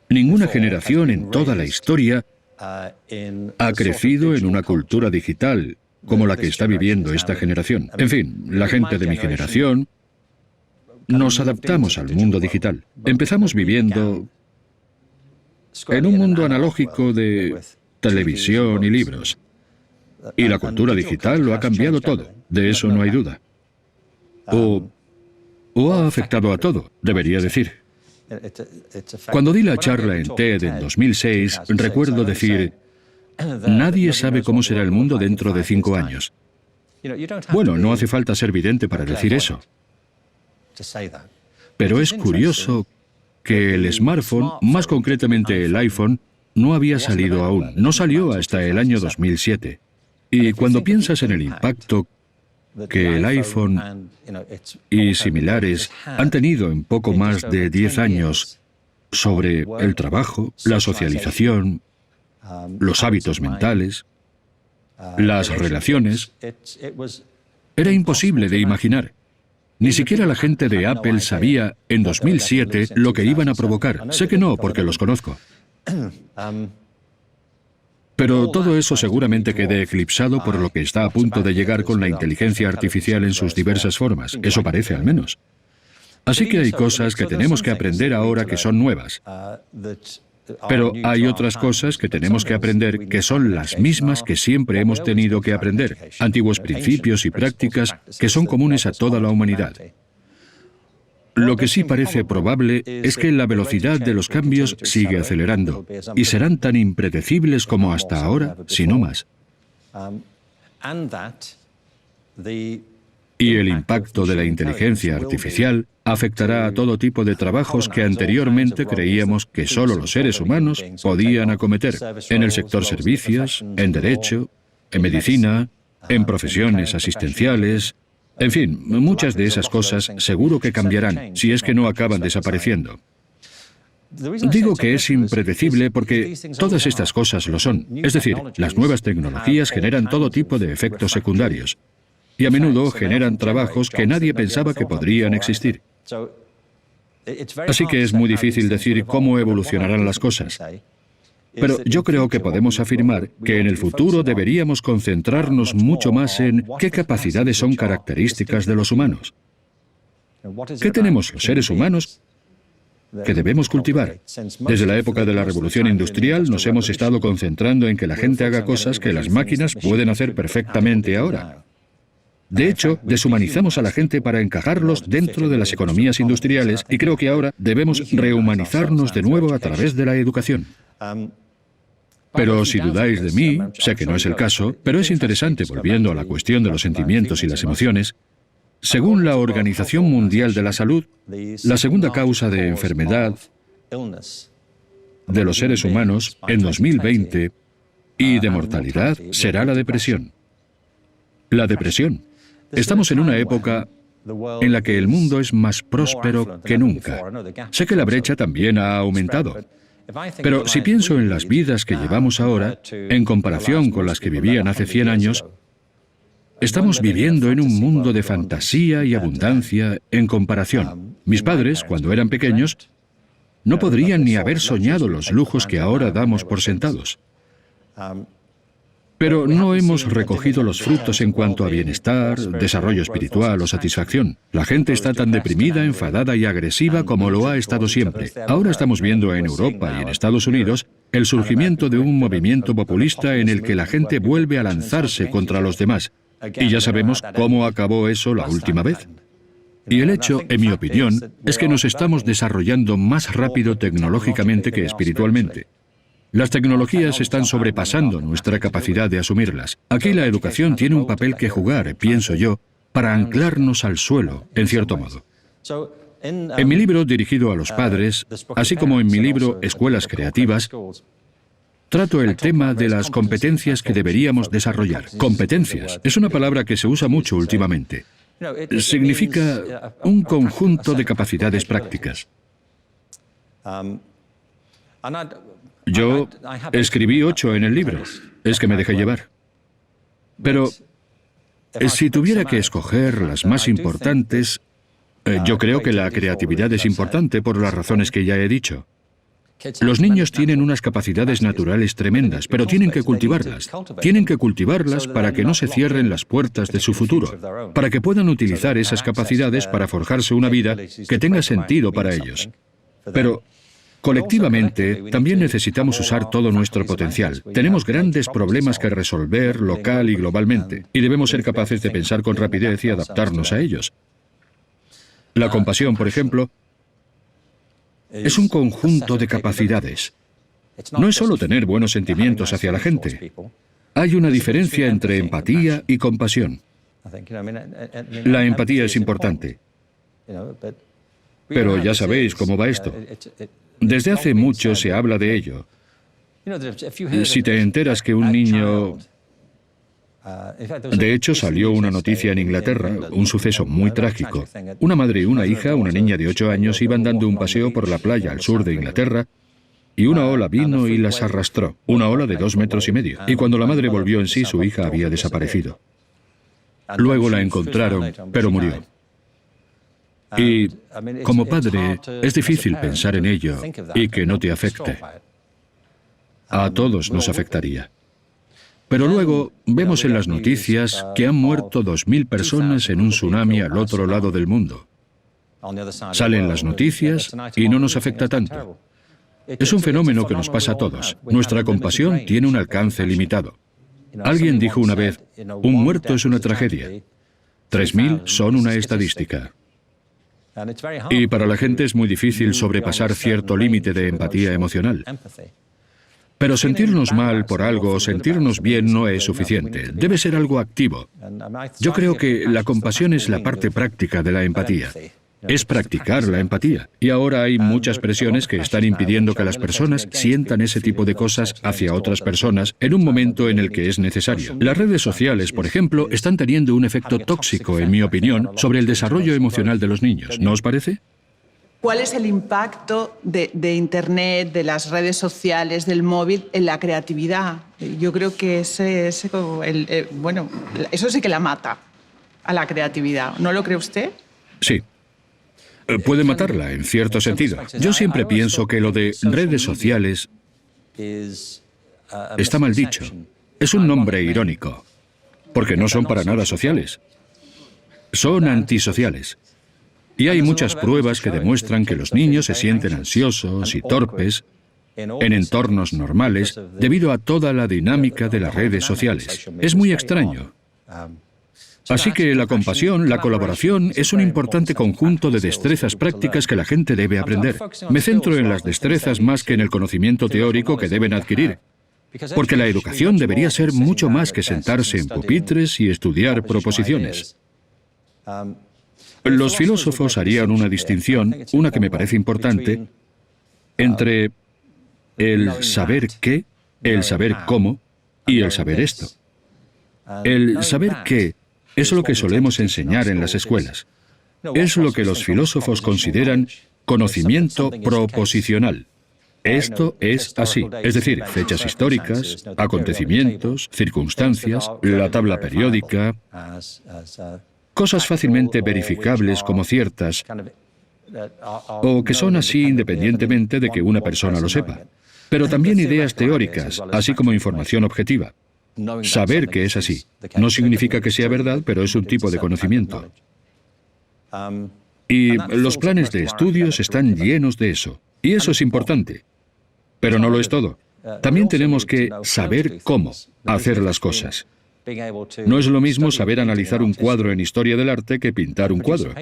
Ninguna generación en toda la historia ha crecido en una cultura digital como la que está viviendo esta generación. En fin, la gente de mi generación nos adaptamos al mundo digital. Empezamos viviendo en un mundo analógico de televisión y libros. Y la cultura digital lo ha cambiado todo, de eso no hay duda. O ha afectado a todo, debería decir. Cuando di la charla en TED en 2006, recuerdo decir, nadie sabe cómo será el mundo dentro de 5 años. Bueno, no hace falta ser vidente para decir eso. Pero es curioso que el smartphone, más concretamente el iPhone, no había salido aún. No salió hasta el año 2007. Y cuando piensas en el impacto que el iPhone y similares han tenido en poco más de 10 años sobre el trabajo, la socialización, los hábitos mentales, las relaciones, era imposible de imaginar. Ni siquiera la gente de Apple sabía en 2007 lo que iban a provocar. Sé que no, porque los conozco. Pero todo eso seguramente quede eclipsado por lo que está a punto de llegar con la inteligencia artificial en sus diversas formas. Eso parece, al menos. Así que hay cosas que tenemos que aprender ahora que son nuevas. Pero hay otras cosas que tenemos que aprender que son las mismas que siempre hemos tenido que aprender. Antiguos principios y prácticas que son comunes a toda la humanidad. Lo que sí parece probable es que la velocidad de los cambios sigue acelerando y serán tan impredecibles como hasta ahora, si no más. Y el impacto de la inteligencia artificial afectará a todo tipo de trabajos que anteriormente creíamos que solo los seres humanos podían acometer, en el sector servicios, en derecho, en medicina, en profesiones asistenciales. En fin, muchas de esas cosas seguro que cambiarán, si es que no acaban desapareciendo. Digo que es impredecible porque todas estas cosas lo son. Es decir, las nuevas tecnologías generan todo tipo de efectos secundarios y a menudo generan trabajos que nadie pensaba que podrían existir. Así que es muy difícil decir cómo evolucionarán las cosas. Pero yo creo que podemos afirmar que en el futuro deberíamos concentrarnos mucho más en qué capacidades son características de los humanos. ¿Qué tenemos los seres humanos que debemos cultivar? Desde la época de la Revolución Industrial nos hemos estado concentrando en que la gente haga cosas que las máquinas pueden hacer perfectamente ahora. De hecho, deshumanizamos a la gente para encajarlos dentro de las economías industriales y creo que ahora debemos rehumanizarnos de nuevo a través de la educación. Pero si dudáis de mí, sé que no es el caso, pero es interesante, volviendo a la cuestión de los sentimientos y las emociones, según la Organización Mundial de la Salud, la segunda causa de enfermedad de los seres humanos en 2020 y de mortalidad será la depresión. La depresión. Estamos en una época en la que el mundo es más próspero que nunca. Sé que la brecha también ha aumentado. Pero si pienso en las vidas que llevamos ahora, en comparación con las que vivían hace 100 años, estamos viviendo en un mundo de fantasía y abundancia en comparación. Mis padres, cuando eran pequeños, no podrían ni haber soñado los lujos que ahora damos por sentados. Pero no hemos recogido los frutos en cuanto a bienestar, desarrollo espiritual o satisfacción. La gente está tan deprimida, enfadada y agresiva como lo ha estado siempre. Ahora estamos viendo en Europa y en Estados Unidos el surgimiento de un movimiento populista en el que la gente vuelve a lanzarse contra los demás. Y ya sabemos cómo acabó eso la última vez. Y el hecho, en mi opinión, es que nos estamos desarrollando más rápido tecnológicamente que espiritualmente. Las tecnologías están sobrepasando nuestra capacidad de asumirlas. Aquí la educación tiene un papel que jugar, pienso yo, para anclarnos al suelo, en cierto modo. En mi libro dirigido a los padres, así como en mi libro Escuelas Creativas, trato el tema de las competencias que deberíamos desarrollar. Competencias es una palabra que se usa mucho últimamente. Significa un conjunto de capacidades prácticas. Yo escribí 8 en el libro. Es que me dejé llevar. Pero si tuviera que escoger las más importantes, yo creo que la creatividad es importante por las razones que ya he dicho. Los niños tienen unas capacidades naturales tremendas, pero tienen que cultivarlas. Tienen que cultivarlas para que no se cierren las puertas de su futuro, para que puedan utilizar esas capacidades para forjarse una vida que tenga sentido para ellos. Pero colectivamente, también necesitamos usar todo nuestro potencial. Tenemos grandes problemas que resolver local y globalmente, y debemos ser capaces de pensar con rapidez y adaptarnos a ellos. La compasión, por ejemplo, es un conjunto de capacidades. No es solo tener buenos sentimientos hacia la gente. Hay una diferencia entre empatía y compasión. La empatía es importante. Pero ya sabéis cómo va esto. Desde hace mucho se habla de ello. Si te enteras que un niño... De hecho, salió una noticia en Inglaterra, un suceso muy trágico. Una madre y una hija, una niña de 8 años, iban dando un paseo por la playa al sur de Inglaterra y una ola vino y las arrastró, una ola de 2,5 metros. Y cuando la madre volvió en sí, su hija había desaparecido. Luego la encontraron, pero murió. Y como padre, es difícil pensar en ello y que no te afecte. A todos nos afectaría. Pero luego vemos en las noticias que han muerto 2.000 personas en un tsunami al otro lado del mundo. Salen las noticias y no nos afecta tanto. Es un fenómeno que nos pasa a todos. Nuestra compasión tiene un alcance limitado. Alguien dijo una vez, un muerto es una tragedia. 3.000 son una estadística. Y para la gente es muy difícil sobrepasar cierto límite de empatía emocional. Pero sentirnos mal por algo o sentirnos bien no es suficiente. Debe ser algo activo. Yo creo que la compasión es la parte práctica de la empatía. es practicar la empatía. Y ahora hay muchas presiones que están impidiendo que las personas sientan ese tipo de cosas hacia otras personas en un momento en el que es necesario. Las redes sociales, por ejemplo, están teniendo un efecto tóxico, en mi opinión, sobre el desarrollo emocional de los niños. ¿No os parece? ¿Cuál es el impacto de Internet, de las redes sociales, del móvil en la creatividad? Yo creo que eso sí que la mata a la creatividad. ¿No lo cree usted? Sí. Puede matarla, en cierto sentido. Yo siempre pienso que lo de redes sociales está mal dicho. Es un nombre irónico, porque no son para nada sociales. Son antisociales. Y hay muchas pruebas que demuestran que los niños se sienten ansiosos y torpes en entornos normales debido a toda la dinámica de las redes sociales. Es muy extraño. Así que la compasión, la colaboración, es un importante conjunto de destrezas prácticas que la gente debe aprender. Me centro en las destrezas más que en el conocimiento teórico que deben adquirir, porque la educación debería ser mucho más que sentarse en pupitres y estudiar proposiciones. Los filósofos harían una distinción, una que me parece importante, entre el saber qué, el saber cómo y el saber esto. El saber qué es lo que solemos enseñar en las escuelas. Es lo que los filósofos consideran conocimiento proposicional. Esto es así, es decir, fechas históricas, acontecimientos, circunstancias, la tabla periódica, cosas fácilmente verificables como ciertas, o que son así independientemente de que una persona lo sepa. Pero también ideas teóricas, así como información objetiva. Saber que es así. No significa que sea verdad, pero es un tipo de conocimiento. Y los planes de estudios están llenos de eso. Y eso es importante. Pero no lo es todo. También tenemos que saber cómo hacer las cosas. No es lo mismo saber analizar un cuadro en historia del arte que pintar un cuadro.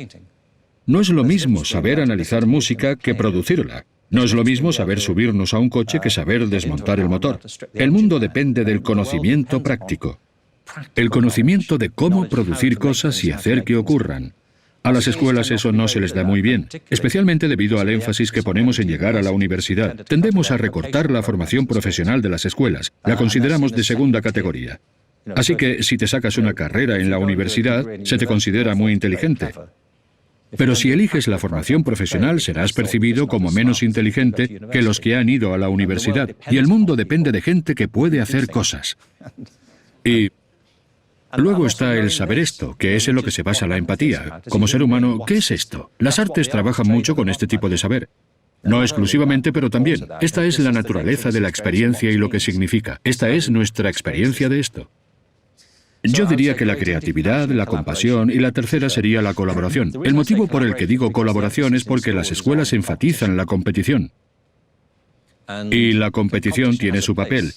No es lo mismo saber analizar música que producirla. No es lo mismo saber subirnos a un coche que saber desmontar el motor. El mundo depende del conocimiento práctico. El conocimiento de cómo producir cosas y hacer que ocurran. A las escuelas eso no se les da muy bien, especialmente debido al énfasis que ponemos en llegar a la universidad. Tendemos a recortar la formación profesional de las escuelas. La consideramos de segunda categoría. Así que si te sacas una carrera en la universidad, se te considera muy inteligente. Pero si eliges la formación profesional, serás percibido como menos inteligente que los que han ido a la universidad. Y el mundo depende de gente que puede hacer cosas. Y luego está el saber esto, que es en lo que se basa la empatía. Como ser humano, ¿qué es esto? Las artes trabajan mucho con este tipo de saber. No exclusivamente, pero también. Esta es la naturaleza de la experiencia y lo que significa. Esta es nuestra experiencia de esto. Yo diría que la creatividad, la compasión y la tercera sería la colaboración. El motivo por el que digo colaboración es porque las escuelas enfatizan la competición. Y la competición tiene su papel.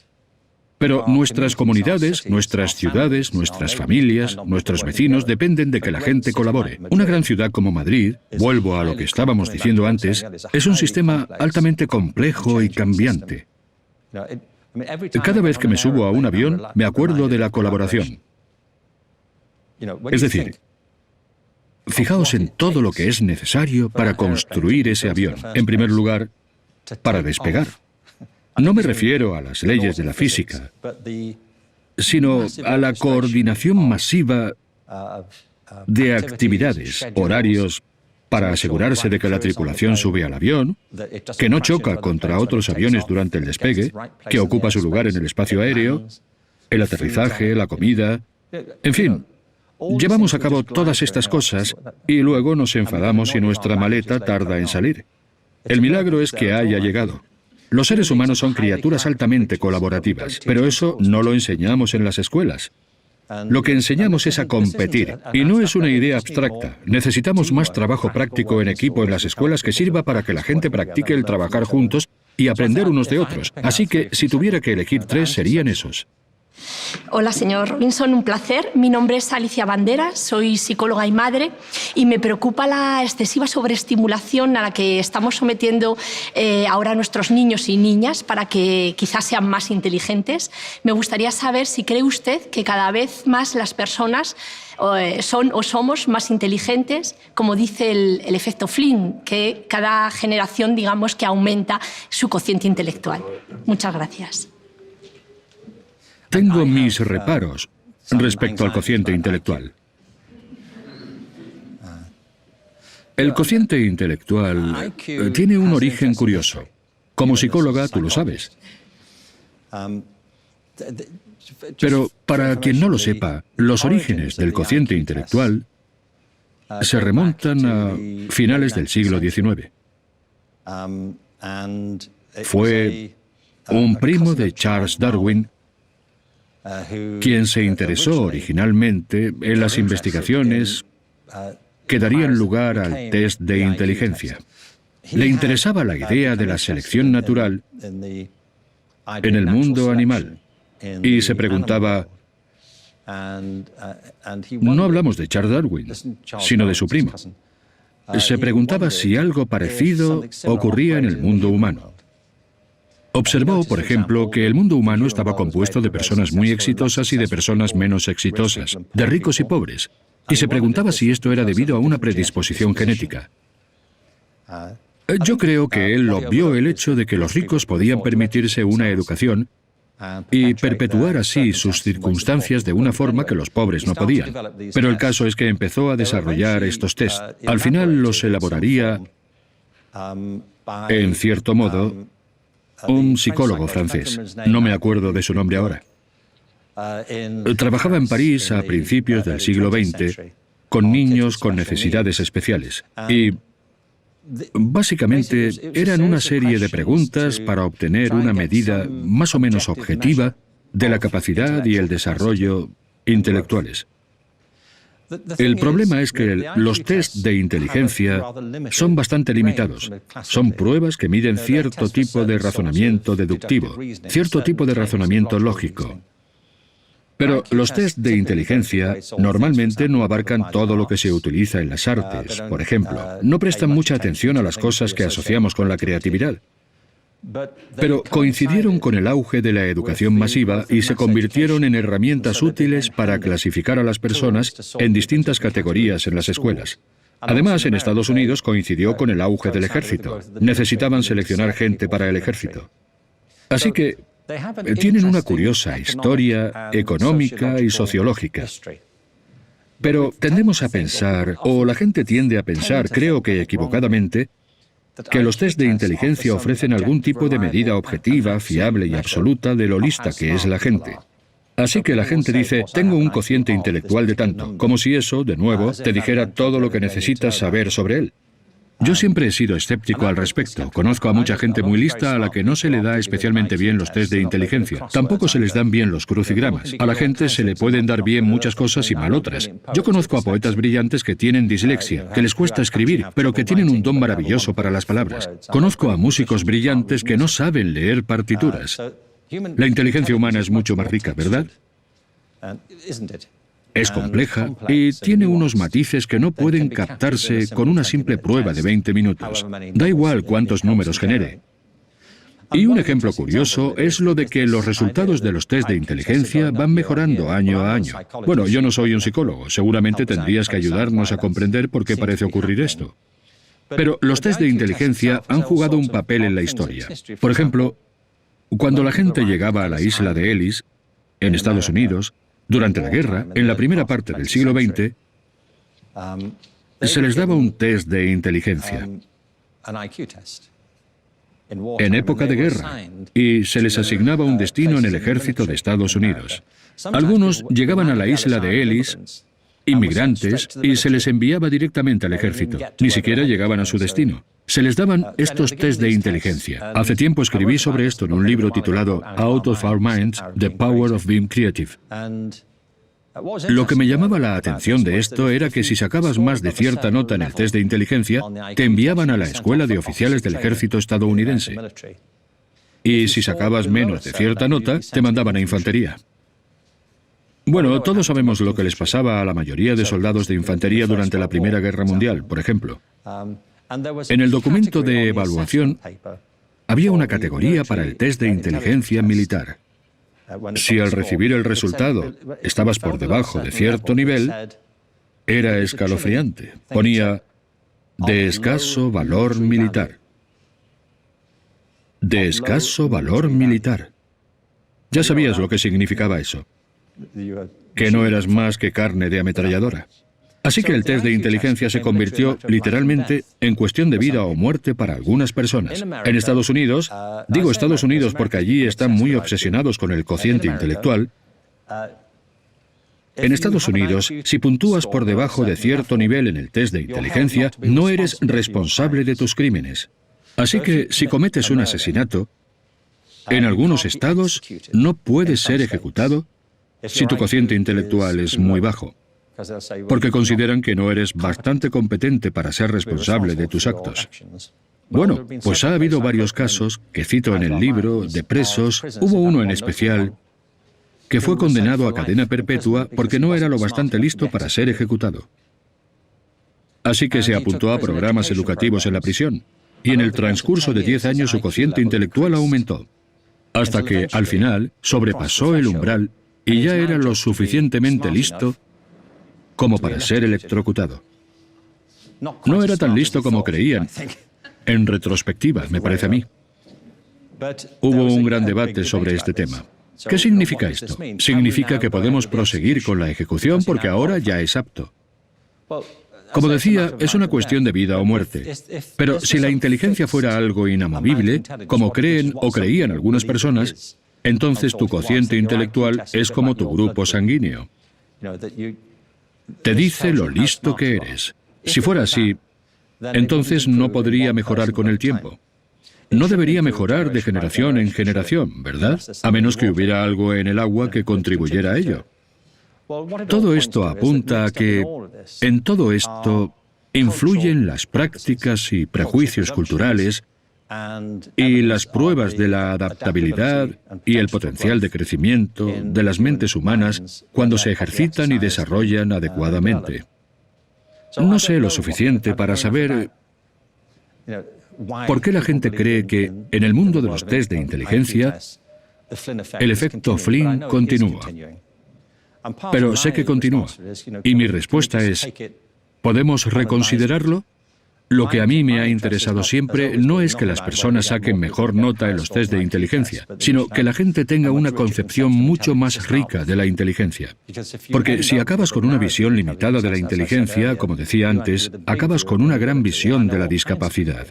Pero nuestras comunidades, nuestras ciudades, nuestras familias, nuestros vecinos dependen de que la gente colabore. Una gran ciudad como Madrid, vuelvo a lo que estábamos diciendo antes, es un sistema altamente complejo y cambiante. Cada vez que me subo a un avión, me acuerdo de la colaboración. Es decir, fijaos en todo lo que es necesario para construir ese avión. En primer lugar, para despegar. No me refiero a las leyes de la física, sino a la coordinación masiva de actividades, horarios, para asegurarse de que la tripulación sube al avión, que no choca contra otros aviones durante el despegue, que ocupa su lugar en el espacio aéreo, el aterrizaje, la comida, en fin. Llevamos a cabo todas estas cosas y luego nos enfadamos si nuestra maleta tarda en salir. El milagro es que haya llegado. Los seres humanos son criaturas altamente colaborativas, pero eso no lo enseñamos en las escuelas. Lo que enseñamos es a competir, y no es una idea abstracta. Necesitamos más trabajo práctico en equipo en las escuelas que sirva para que la gente practique el trabajar juntos y aprender unos de otros. Así que, si tuviera que elegir 3, serían esos. Hola, señor Robinson, un placer. Mi nombre es Alicia Banderas, soy psicóloga y madre y me preocupa la excesiva sobreestimulación a la que estamos sometiendo ahora a nuestros niños y niñas para que quizás sean más inteligentes. Me gustaría saber si cree usted que cada vez más las personas son o somos más inteligentes, como dice el efecto Flynn, que cada generación, digamos, que aumenta su cociente intelectual. Muchas gracias. Tengo mis reparos respecto al cociente intelectual. El cociente intelectual tiene un origen curioso. Como psicóloga, tú lo sabes. Pero para quien no lo sepa, los orígenes del cociente intelectual se remontan a finales del siglo XIX. Fue un primo de Charles Darwin quien se interesó originalmente en las investigaciones que darían lugar al test de inteligencia. Le interesaba la idea de la selección natural en el mundo animal y se preguntaba, no hablamos de Charles Darwin, sino de su primo. Se preguntaba si algo parecido ocurría en el mundo humano. Observó, por ejemplo, que el mundo humano estaba compuesto de personas muy exitosas y de personas menos exitosas, de ricos y pobres, y se preguntaba si esto era debido a una predisposición genética. Yo creo que él obvió el hecho de que los ricos podían permitirse una educación y perpetuar así sus circunstancias de una forma que los pobres no podían. Pero el caso es que empezó a desarrollar estos test. Al final los elaboraría, en cierto modo, un psicólogo francés. No me acuerdo de su nombre ahora. Trabajaba en París a principios del siglo XX con niños con necesidades especiales. Y básicamente eran una serie de preguntas para obtener una medida más o menos objetiva de la capacidad y el desarrollo intelectuales. El problema es que los test de inteligencia son bastante limitados. Son pruebas que miden cierto tipo de razonamiento deductivo, cierto tipo de razonamiento lógico. Pero los test de inteligencia normalmente no abarcan todo lo que se utiliza en las artes. Por ejemplo, no prestan mucha atención a las cosas que asociamos con la creatividad. Pero coincidieron con el auge de la educación masiva y se convirtieron en herramientas útiles para clasificar a las personas en distintas categorías en las escuelas. Además, en Estados Unidos coincidió con el auge del ejército. Necesitaban seleccionar gente para el ejército. Así que tienen una curiosa historia económica y sociológica. Pero tendemos a pensar, o la gente tiende a pensar, creo que equivocadamente, que los test de inteligencia ofrecen algún tipo de medida objetiva, fiable y absoluta de lo lista que es la gente. Así que la gente dice, tengo un cociente intelectual de tanto, como si eso, de nuevo, te dijera todo lo que necesitas saber sobre él. Yo siempre he sido escéptico al respecto. Conozco a mucha gente muy lista a la que no se le da especialmente bien los test de inteligencia. Tampoco se les dan bien los crucigramas. A la gente se le pueden dar bien muchas cosas y mal otras. Yo conozco a poetas brillantes que tienen dislexia, que les cuesta escribir, pero que tienen un don maravilloso para las palabras. Conozco a músicos brillantes que no saben leer partituras. La inteligencia humana es mucho más rica, ¿verdad? Es compleja y tiene unos matices que no pueden captarse con una simple prueba de 20 minutos. Da igual cuántos números genere. Y un ejemplo curioso es lo de que los resultados de los test de inteligencia van mejorando año a año. Bueno, yo no soy un psicólogo, seguramente tendrías que ayudarnos a comprender por qué parece ocurrir esto. Pero los test de inteligencia han jugado un papel en la historia. Por ejemplo, cuando la gente llegaba a la isla de Ellis, en Estados Unidos, durante la guerra, en la primera parte del siglo XX, se les daba un test de inteligencia en época de guerra y se les asignaba un destino en el ejército de Estados Unidos. Algunos llegaban a la isla de Ellis, inmigrantes, y se les enviaba directamente al ejército. Ni siquiera llegaban a su destino. Se les daban estos test de inteligencia. Hace tiempo escribí sobre esto en un libro titulado Out of Our Minds, The Power of Being Creative. Lo que me llamaba la atención de esto era que si sacabas más de cierta nota en el test de inteligencia, te enviaban a la escuela de oficiales del ejército estadounidense. Y si sacabas menos de cierta nota, te mandaban a infantería. Bueno, todos sabemos lo que les pasaba a la mayoría de soldados de infantería durante la Primera Guerra Mundial, por ejemplo. En el documento de evaluación había una categoría para el test de inteligencia militar. Si al recibir el resultado estabas por debajo de cierto nivel, era escalofriante. Ponía de escaso valor militar. De escaso valor militar. Ya sabías lo que significaba eso. Que no eras más que carne de ametralladora. Así que el test de inteligencia se convirtió literalmente en cuestión de vida o muerte para algunas personas. En Estados Unidos, digo Estados Unidos porque allí están muy obsesionados con el cociente intelectual. En Estados Unidos, si puntúas por debajo de cierto nivel en el test de inteligencia, no eres responsable de tus crímenes. Así que si cometes un asesinato, en algunos estados no puedes ser ejecutado si tu cociente intelectual es muy bajo, porque consideran que no eres bastante competente para ser responsable de tus actos. Bueno, pues ha habido varios casos, que cito en el libro, de presos. Hubo uno en especial que fue condenado a cadena perpetua porque no era lo bastante listo para ser ejecutado. Así que se apuntó a programas educativos en la prisión, y en el transcurso de 10 años su cociente intelectual aumentó, hasta que, al final, sobrepasó el umbral y ya era lo suficientemente listo como para ser electrocutado. No era tan listo como creían, en retrospectiva, me parece a mí. Hubo un gran debate sobre este tema. ¿Qué significa esto? Significa que podemos proseguir con la ejecución porque ahora ya es apto. Como decía, es una cuestión de vida o muerte. Pero si la inteligencia fuera algo inamovible, como creen o creían algunas personas, entonces tu cociente intelectual es como tu grupo sanguíneo. Te dice lo listo que eres. Si fuera así, entonces no podría mejorar con el tiempo. No debería mejorar de generación en generación, ¿verdad? A menos que hubiera algo en el agua que contribuyera a ello. Todo esto apunta a que en todo esto influyen las prácticas y prejuicios culturales y las pruebas de la adaptabilidad y el potencial de crecimiento de las mentes humanas cuando se ejercitan y desarrollan adecuadamente. No sé lo suficiente para saber por qué la gente cree que en el mundo de los test de inteligencia el efecto Flynn continúa. Pero sé que continúa. Y mi respuesta es, ¿podemos reconsiderarlo? Lo que a mí me ha interesado siempre no es que las personas saquen mejor nota en los test de inteligencia, sino que la gente tenga una concepción mucho más rica de la inteligencia. Porque si acabas con una visión limitada de la inteligencia, como decía antes, acabas con una gran visión de la discapacidad.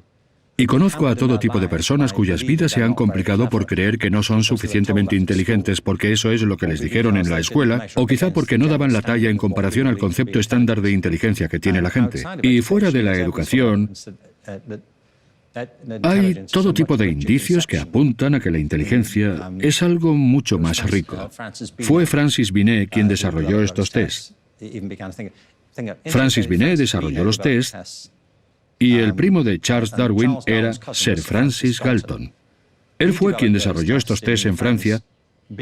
Y conozco a todo tipo de personas cuyas vidas se han complicado por creer que no son suficientemente inteligentes porque eso es lo que les dijeron en la escuela, o quizá porque no daban la talla en comparación al concepto estándar de inteligencia que tiene la gente. Y fuera de la educación, hay todo tipo de indicios que apuntan a que la inteligencia es algo mucho más rico. Fue Francis Binet quien desarrolló estos tests. Francis Binet desarrolló los tests y el primo de Charles Darwin era Sir Francis Galton. Él fue quien desarrolló estos tests en Francia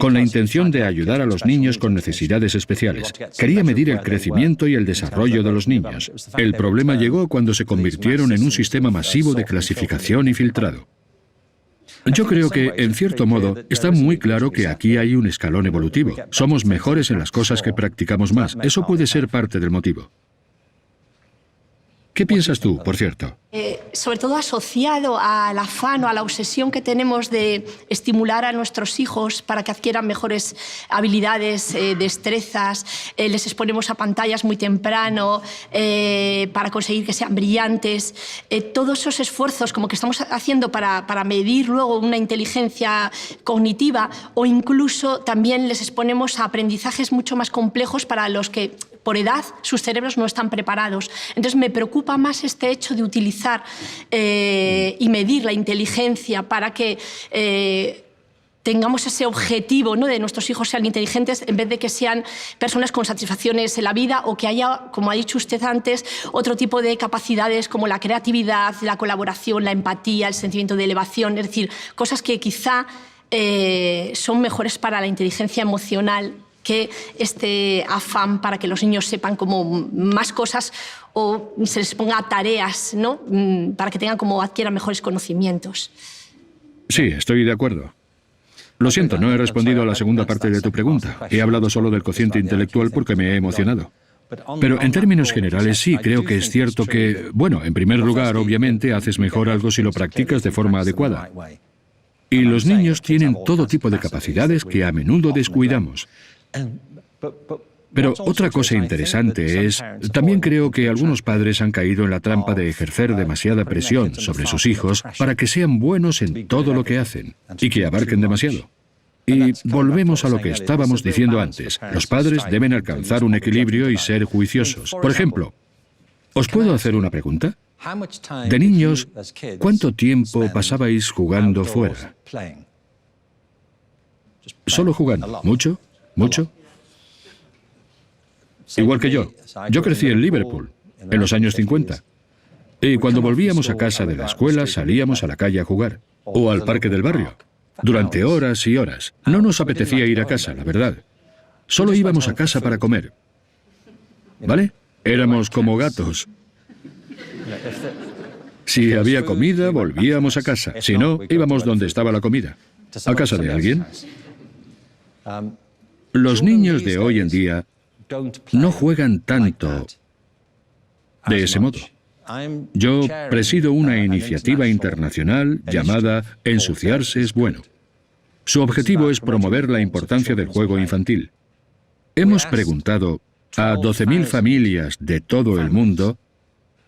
con la intención de ayudar a los niños con necesidades especiales. Quería medir el crecimiento y el desarrollo de los niños. El problema llegó cuando se convirtieron en un sistema masivo de clasificación y filtrado. Yo creo que, en cierto modo, está muy claro que aquí hay un escalón evolutivo. Somos mejores en las cosas que practicamos más. Eso puede ser parte del motivo. ¿Qué piensas tú, por cierto? Sobre todo asociado al afán o a la obsesión que tenemos de estimular a nuestros hijos para que adquieran mejores habilidades, destrezas, les exponemos a pantallas muy temprano para conseguir que sean brillantes. Todos esos esfuerzos como que estamos haciendo para medir luego una inteligencia cognitiva, o incluso también les exponemos a aprendizajes mucho más complejos para los que por edad sus cerebros no están preparados. Entonces me preocupa más este hecho de utilizar y medir la inteligencia para que tengamos ese objetivo, ¿no?, de nuestros hijos sean inteligentes en vez de que sean personas con satisfacciones en la vida, o que haya, como ha dicho usted antes, otro tipo de capacidades como la creatividad, la colaboración, la empatía, el sentimiento de elevación, es decir, cosas que quizá son mejores para la inteligencia emocional que este afán para que los niños sepan como más cosas o se les ponga tareas, ¿no? Para que tengan como adquieran mejores conocimientos. Sí, estoy de acuerdo. Lo siento, no he respondido a la segunda parte de tu pregunta. He hablado solo del cociente intelectual porque me he emocionado. Pero en términos generales sí, creo que es cierto que, bueno, en primer lugar, obviamente, haces mejor algo si lo practicas de forma adecuada. Y los niños tienen todo tipo de capacidades que a menudo descuidamos. Pero otra cosa interesante es, también creo que algunos padres han caído en la trampa de ejercer demasiada presión sobre sus hijos para que sean buenos en todo lo que hacen y que abarquen demasiado. Y volvemos a lo que estábamos diciendo antes. Los padres deben alcanzar un equilibrio y ser juiciosos. Por ejemplo, ¿os puedo hacer una pregunta? De niños, ¿cuánto tiempo pasabais jugando fuera? ¿Solo jugando? ¿Mucho? ¿Mucho? Igual que yo. Yo crecí en Liverpool, en los años 50. Y cuando volvíamos a casa de la escuela, salíamos a la calle a jugar. O al parque del barrio. Durante horas y horas. No nos apetecía ir a casa, la verdad. Solo íbamos a casa para comer. ¿Vale? Éramos como gatos. Si había comida, volvíamos a casa. Si no, íbamos donde estaba la comida. ¿A casa de alguien? Los niños de hoy en día no juegan tanto de ese modo. Yo presido una iniciativa internacional llamada Ensuciarse es bueno. Su objetivo es promover la importancia del juego infantil. Hemos preguntado a 12.000 familias de todo el mundo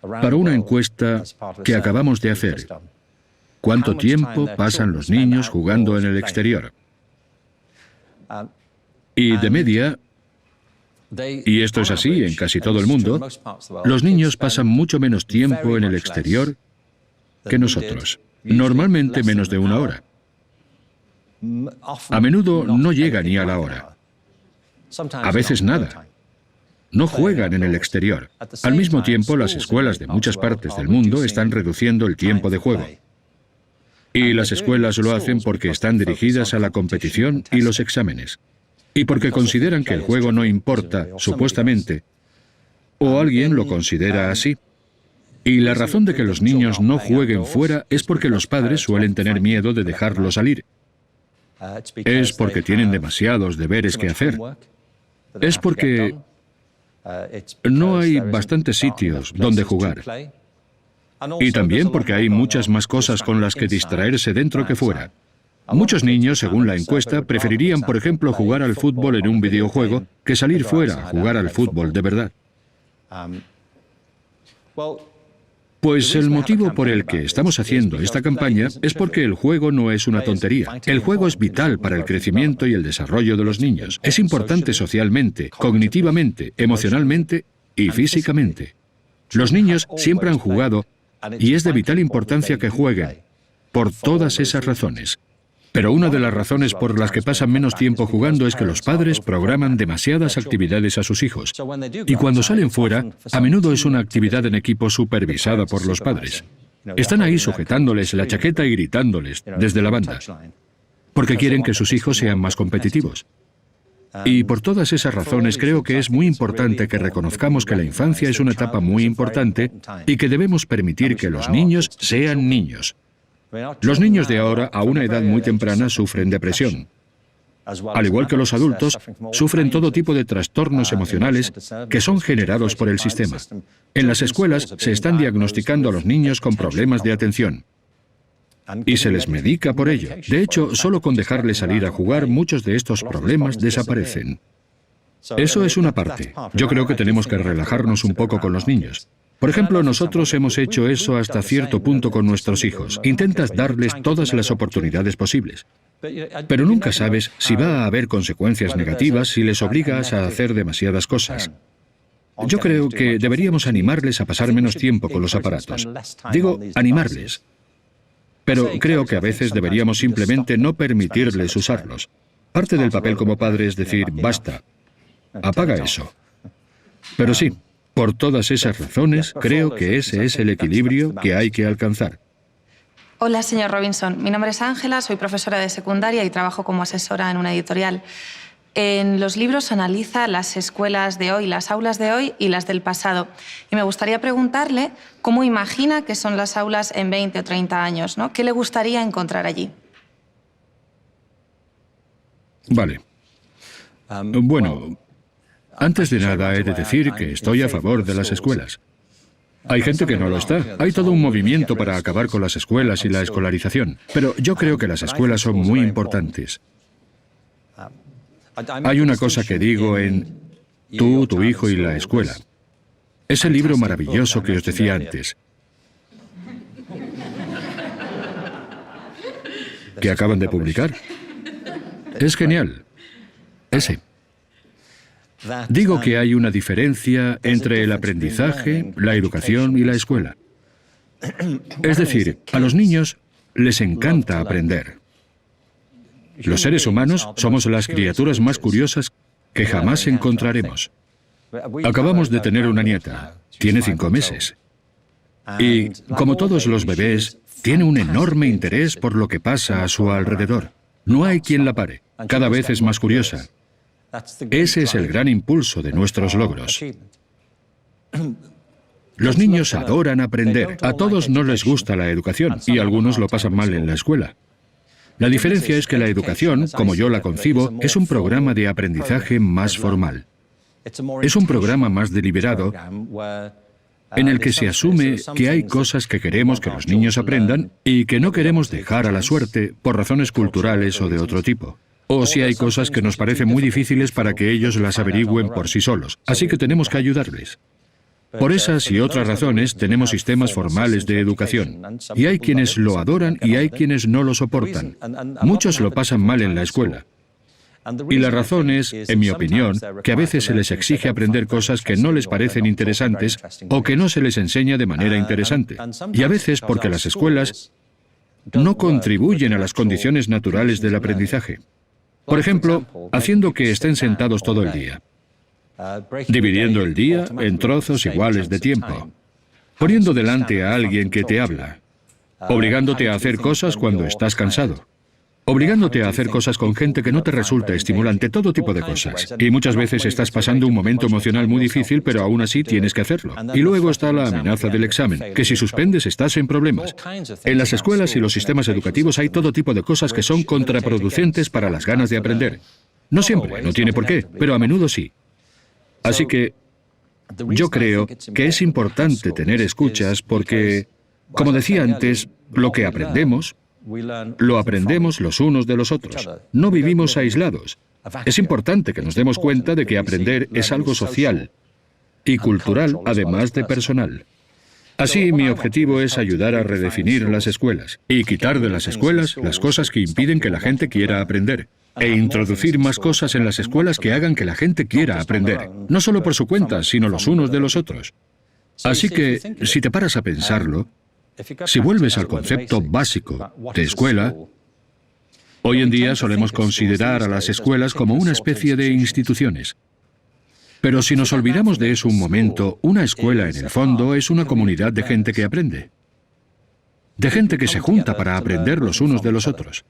para una encuesta que acabamos de hacer. ¿Cuánto tiempo pasan los niños jugando en el exterior? Y de media, y esto es así en casi todo el mundo, los niños pasan mucho menos tiempo en el exterior que nosotros. Normalmente menos de 1 hora. A menudo no llega ni a la hora. A veces nada. No juegan en el exterior. Al mismo tiempo, las escuelas de muchas partes del mundo están reduciendo el tiempo de juego. Y las escuelas lo hacen porque están dirigidas a la competición y los exámenes. Y porque consideran que el juego no importa, supuestamente, o alguien lo considera así. Y la razón de que los niños no jueguen fuera es porque los padres suelen tener miedo de dejarlo salir. Es porque tienen demasiados deberes que hacer. Es porque no hay bastantes sitios donde jugar. Y también porque hay muchas más cosas con las que distraerse dentro que fuera. Muchos niños, según la encuesta, preferirían, por ejemplo, jugar al fútbol en un videojuego que salir fuera a jugar al fútbol de verdad. Pues el motivo por el que estamos haciendo esta campaña es porque el juego no es una tontería. El juego es vital para el crecimiento y el desarrollo de los niños. Es importante socialmente, cognitivamente, emocionalmente y físicamente. Los niños siempre han jugado y es de vital importancia que jueguen, por todas esas razones. Pero una de las razones por las que pasan menos tiempo jugando es que los padres programan demasiadas actividades a sus hijos. Y cuando salen fuera, a menudo es una actividad en equipo supervisada por los padres. Están ahí sujetándoles la chaqueta y gritándoles desde la banda, porque quieren que sus hijos sean más competitivos. Y por todas esas razones creo que es muy importante que reconozcamos que la infancia es una etapa muy importante y que debemos permitir que los niños sean niños. Los niños de ahora, a una edad muy temprana, sufren depresión. Al igual que los adultos, sufren todo tipo de trastornos emocionales que son generados por el sistema. En las escuelas se están diagnosticando a los niños con problemas de atención. Y se les medica por ello. De hecho, solo con dejarles salir a jugar, muchos de estos problemas desaparecen. Eso es una parte. Yo creo que tenemos que relajarnos un poco con los niños. Por ejemplo, nosotros hemos hecho eso hasta cierto punto con nuestros hijos. Intentas darles todas las oportunidades posibles. Pero nunca sabes si va a haber consecuencias negativas si les obligas a hacer demasiadas cosas. Yo creo que deberíamos animarles a pasar menos tiempo con los aparatos. Digo, animarles. Pero creo que a veces deberíamos simplemente no permitirles usarlos. Parte del papel como padre es decir, basta, apaga eso. Pero sí, por todas esas razones, creo que ese es el equilibrio que hay que alcanzar. Hola, señor Robinson. Mi nombre es Ángela, soy profesora de secundaria y trabajo como asesora en una editorial. en los libros analiza las escuelas de hoy, las aulas de hoy y las del pasado. Y me gustaría preguntarle cómo imagina que son las aulas en 20 o 30 años, ¿no? ¿Qué le gustaría encontrar allí? Vale. Bueno, antes de nada he de decir que estoy a favor de las escuelas. Hay gente que no lo está. Hay todo un movimiento para acabar con las escuelas y la escolarización. Pero yo creo que las escuelas son muy importantes. Hay una cosa que digo en Tú, tu hijo y la escuela. Ese libro maravilloso que os decía antes, que acaban de publicar. Es genial. Ese. Digo que hay una diferencia entre el aprendizaje, la educación y la escuela. Es decir, a los niños les encanta aprender. Los seres humanos somos las criaturas más curiosas que jamás encontraremos. Acabamos de tener una nieta. Tiene 5 meses. Y, como todos los bebés, tiene un enorme interés por lo que pasa a su alrededor. No hay quien la pare. Cada vez es más curiosa. Ese es el gran impulso de nuestros logros. Los niños adoran aprender. A todos no les gusta la educación y algunos lo pasan mal en la escuela. La diferencia es que la educación, como yo la concibo, es un programa de aprendizaje más formal. Es un programa más deliberado en el que se asume que hay cosas que queremos que los niños aprendan y que no queremos dejar a la suerte por razones culturales o de otro tipo. O si hay cosas que nos parecen muy difíciles para que ellos las averigüen por sí solos. Así que tenemos que ayudarles. Por esas y otras razones tenemos sistemas formales de educación. Y hay quienes lo adoran y hay quienes no lo soportan. Muchos lo pasan mal en la escuela. Y la razón es, en mi opinión, que a veces se les exige aprender cosas que no les parecen interesantes o que no se les enseña de manera interesante. Y a veces porque las escuelas no contribuyen a las condiciones naturales del aprendizaje. Por ejemplo, haciendo que estén sentados todo el día, dividiendo el día en trozos iguales de tiempo, poniendo delante a alguien que te habla, obligándote a hacer cosas cuando estás cansado, obligándote a hacer cosas con gente que no te resulta estimulante, todo tipo de cosas. Y muchas veces estás pasando un momento emocional muy difícil, pero aún así tienes que hacerlo. Y luego está la amenaza del examen, que si suspendes estás en problemas. En las escuelas y los sistemas educativos hay todo tipo de cosas que son contraproducentes para las ganas de aprender. No siempre, no tiene por qué, pero a menudo sí. Así que yo creo que es importante tener escuchas porque, como decía antes, lo que aprendemos, lo aprendemos los unos de los otros. No vivimos aislados. Es importante que nos demos cuenta de que aprender es algo social y cultural, además de personal. Así, mi objetivo es ayudar a redefinir las escuelas y quitar de las escuelas las cosas que impiden que la gente quiera aprender e introducir más cosas en las escuelas que hagan que la gente quiera aprender, no solo por su cuenta, sino los unos de los otros. Así que, si te paras a pensarlo, si vuelves al concepto básico de escuela, hoy en día solemos considerar a las escuelas como una especie de instituciones. Pero si nos olvidamos de eso un momento, una escuela en el fondo es una comunidad de gente que aprende. De gente que se junta para aprender los unos de los otros.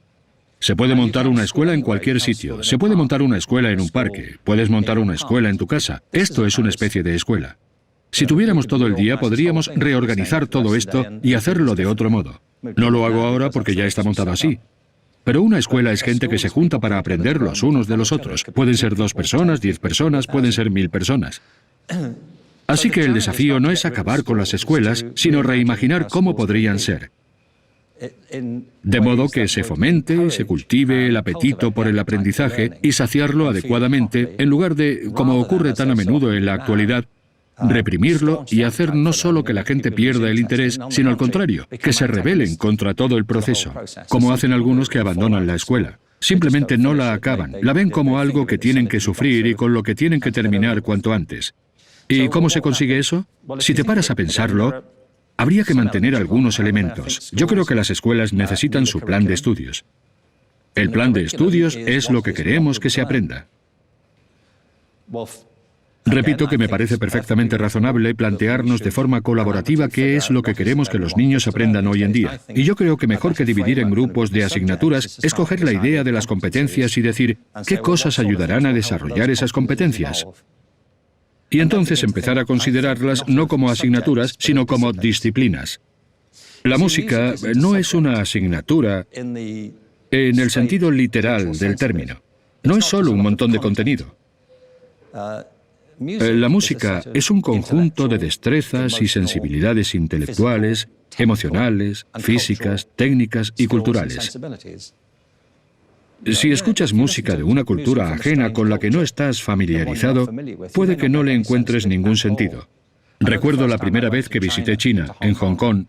Se puede montar una escuela en cualquier sitio. Se puede montar una escuela en un parque. Puedes montar una escuela en tu casa. Esto es una especie de escuela. Si tuviéramos todo el día, podríamos reorganizar todo esto y hacerlo de otro modo. No lo hago ahora porque ya está montado así. Pero una escuela es gente que se junta para aprender los unos de los otros. Pueden ser 2 personas, 10 personas, pueden ser 1000 personas. Así que el desafío no es acabar con las escuelas, sino reimaginar cómo podrían ser. De modo que se fomente y se cultive el apetito por el aprendizaje y saciarlo adecuadamente, en lugar de, como ocurre tan a menudo en la actualidad, reprimirlo y hacer no solo que la gente pierda el interés, sino al contrario, que se rebelen contra todo el proceso, como hacen algunos que abandonan la escuela. Simplemente no la acaban, la ven como algo que tienen que sufrir y con lo que tienen que terminar cuanto antes. ¿Y cómo se consigue eso? Si te paras a pensarlo, habría que mantener algunos elementos. Yo creo que las escuelas necesitan su plan de estudios. El plan de estudios es lo que queremos que se aprenda. Repito que me parece perfectamente razonable plantearnos de forma colaborativa qué es lo que queremos que los niños aprendan hoy en día. Y yo creo que mejor que dividir en grupos de asignaturas es coger la idea de las competencias y decir qué cosas ayudarán a desarrollar esas competencias. Y entonces empezar a considerarlas no como asignaturas, sino como disciplinas. La música no es una asignatura en el sentido literal del término. No es solo un montón de contenido. La música es un conjunto de destrezas y sensibilidades intelectuales, emocionales, físicas, técnicas y culturales. Si escuchas música de una cultura ajena con la que no estás familiarizado, puede que no le encuentres ningún sentido. Recuerdo la primera vez que visité China, en Hong Kong,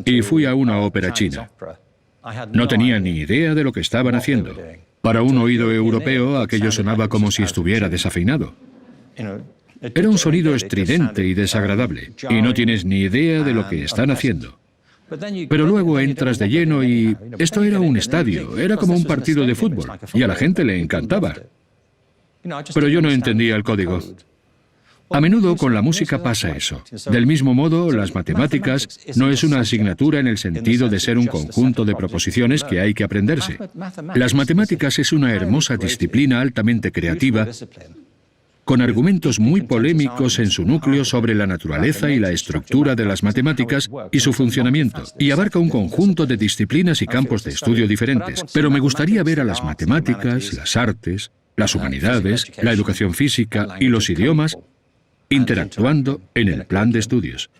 y fui a una ópera china. No tenía ni idea de lo que estaban haciendo. Para un oído europeo, aquello sonaba como si estuviera desafinado. Era un sonido estridente y desagradable, y no tienes ni idea de lo que están haciendo. Pero luego entras de lleno y esto era un estadio, era como un partido de fútbol, y a la gente le encantaba. Pero yo no entendía el código. A menudo con la música pasa eso. Del mismo modo, las matemáticas no es una asignatura en el sentido de ser un conjunto de proposiciones que hay que aprenderse. Las matemáticas es una hermosa disciplina altamente creativa, con argumentos muy polémicos en su núcleo sobre la naturaleza y la estructura de las matemáticas y su funcionamiento, y abarca un conjunto de disciplinas y campos de estudio diferentes. Pero me gustaría ver a las matemáticas, las artes, las humanidades, la educación física y los idiomas interactuando en el plan de estudios.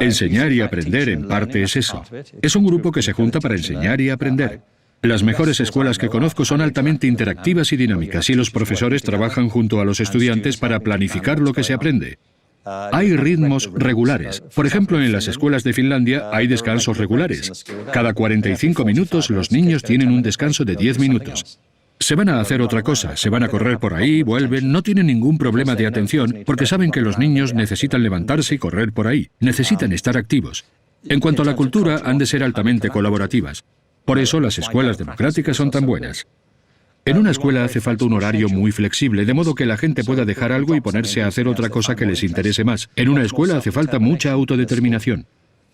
Enseñar y aprender en parte es eso. Es un grupo que se junta para enseñar y aprender. Las mejores escuelas que conozco son altamente interactivas y dinámicas, y los profesores trabajan junto a los estudiantes para planificar lo que se aprende. Hay ritmos regulares. Por ejemplo, en las escuelas de Finlandia hay descansos regulares. Cada 45 minutos los niños tienen un descanso de 10 minutos. Se van a hacer otra cosa, se van a correr por ahí, vuelven, no tienen ningún problema de atención, porque saben que los niños necesitan levantarse y correr por ahí, necesitan estar activos. En cuanto a la cultura, han de ser altamente colaborativas. Por eso las escuelas democráticas son tan buenas. En una escuela hace falta un horario muy flexible, de modo que la gente pueda dejar algo y ponerse a hacer otra cosa que les interese más. En una escuela hace falta mucha autodeterminación.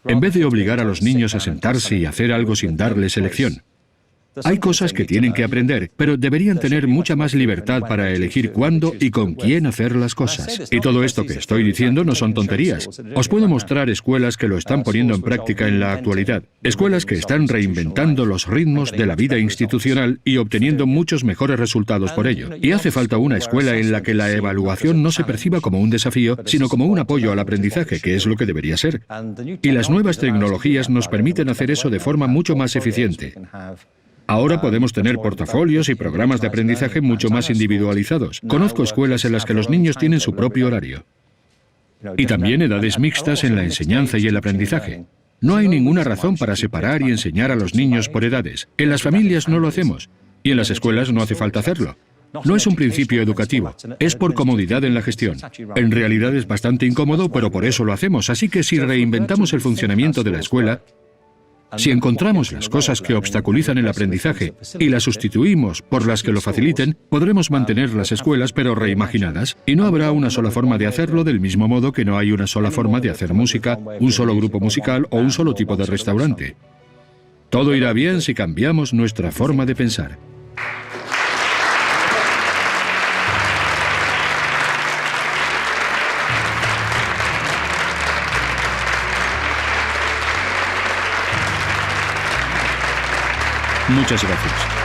En vez de obligar a los niños a sentarse y hacer algo sin darles elección. Hay cosas que tienen que aprender, pero deberían tener mucha más libertad para elegir cuándo y con quién hacer las cosas. Y todo esto que estoy diciendo no son tonterías. Os puedo mostrar escuelas que lo están poniendo en práctica en la actualidad. Escuelas que están reinventando los ritmos de la vida institucional y obteniendo muchos mejores resultados por ello. Y hace falta una escuela en la que la evaluación no se perciba como un desafío, sino como un apoyo al aprendizaje, que es lo que debería ser. Y las nuevas tecnologías nos permiten hacer eso de forma mucho más eficiente. Ahora podemos tener portafolios y programas de aprendizaje mucho más individualizados. Conozco escuelas en las que los niños tienen su propio horario. Y también edades mixtas en la enseñanza y el aprendizaje. No hay ninguna razón para separar y enseñar a los niños por edades. En las familias no lo hacemos, y en las escuelas no hace falta hacerlo. No es un principio educativo, es por comodidad en la gestión. En realidad es bastante incómodo, pero por eso lo hacemos. Así que si reinventamos el funcionamiento de la escuela, si encontramos las cosas que obstaculizan el aprendizaje y las sustituimos por las que lo faciliten, podremos mantener las escuelas pero reimaginadas, y no habrá una sola forma de hacerlo, del mismo modo que no hay una sola forma de hacer música, un solo grupo musical o un solo tipo de restaurante. Todo irá bien si cambiamos nuestra forma de pensar. Muchas gracias.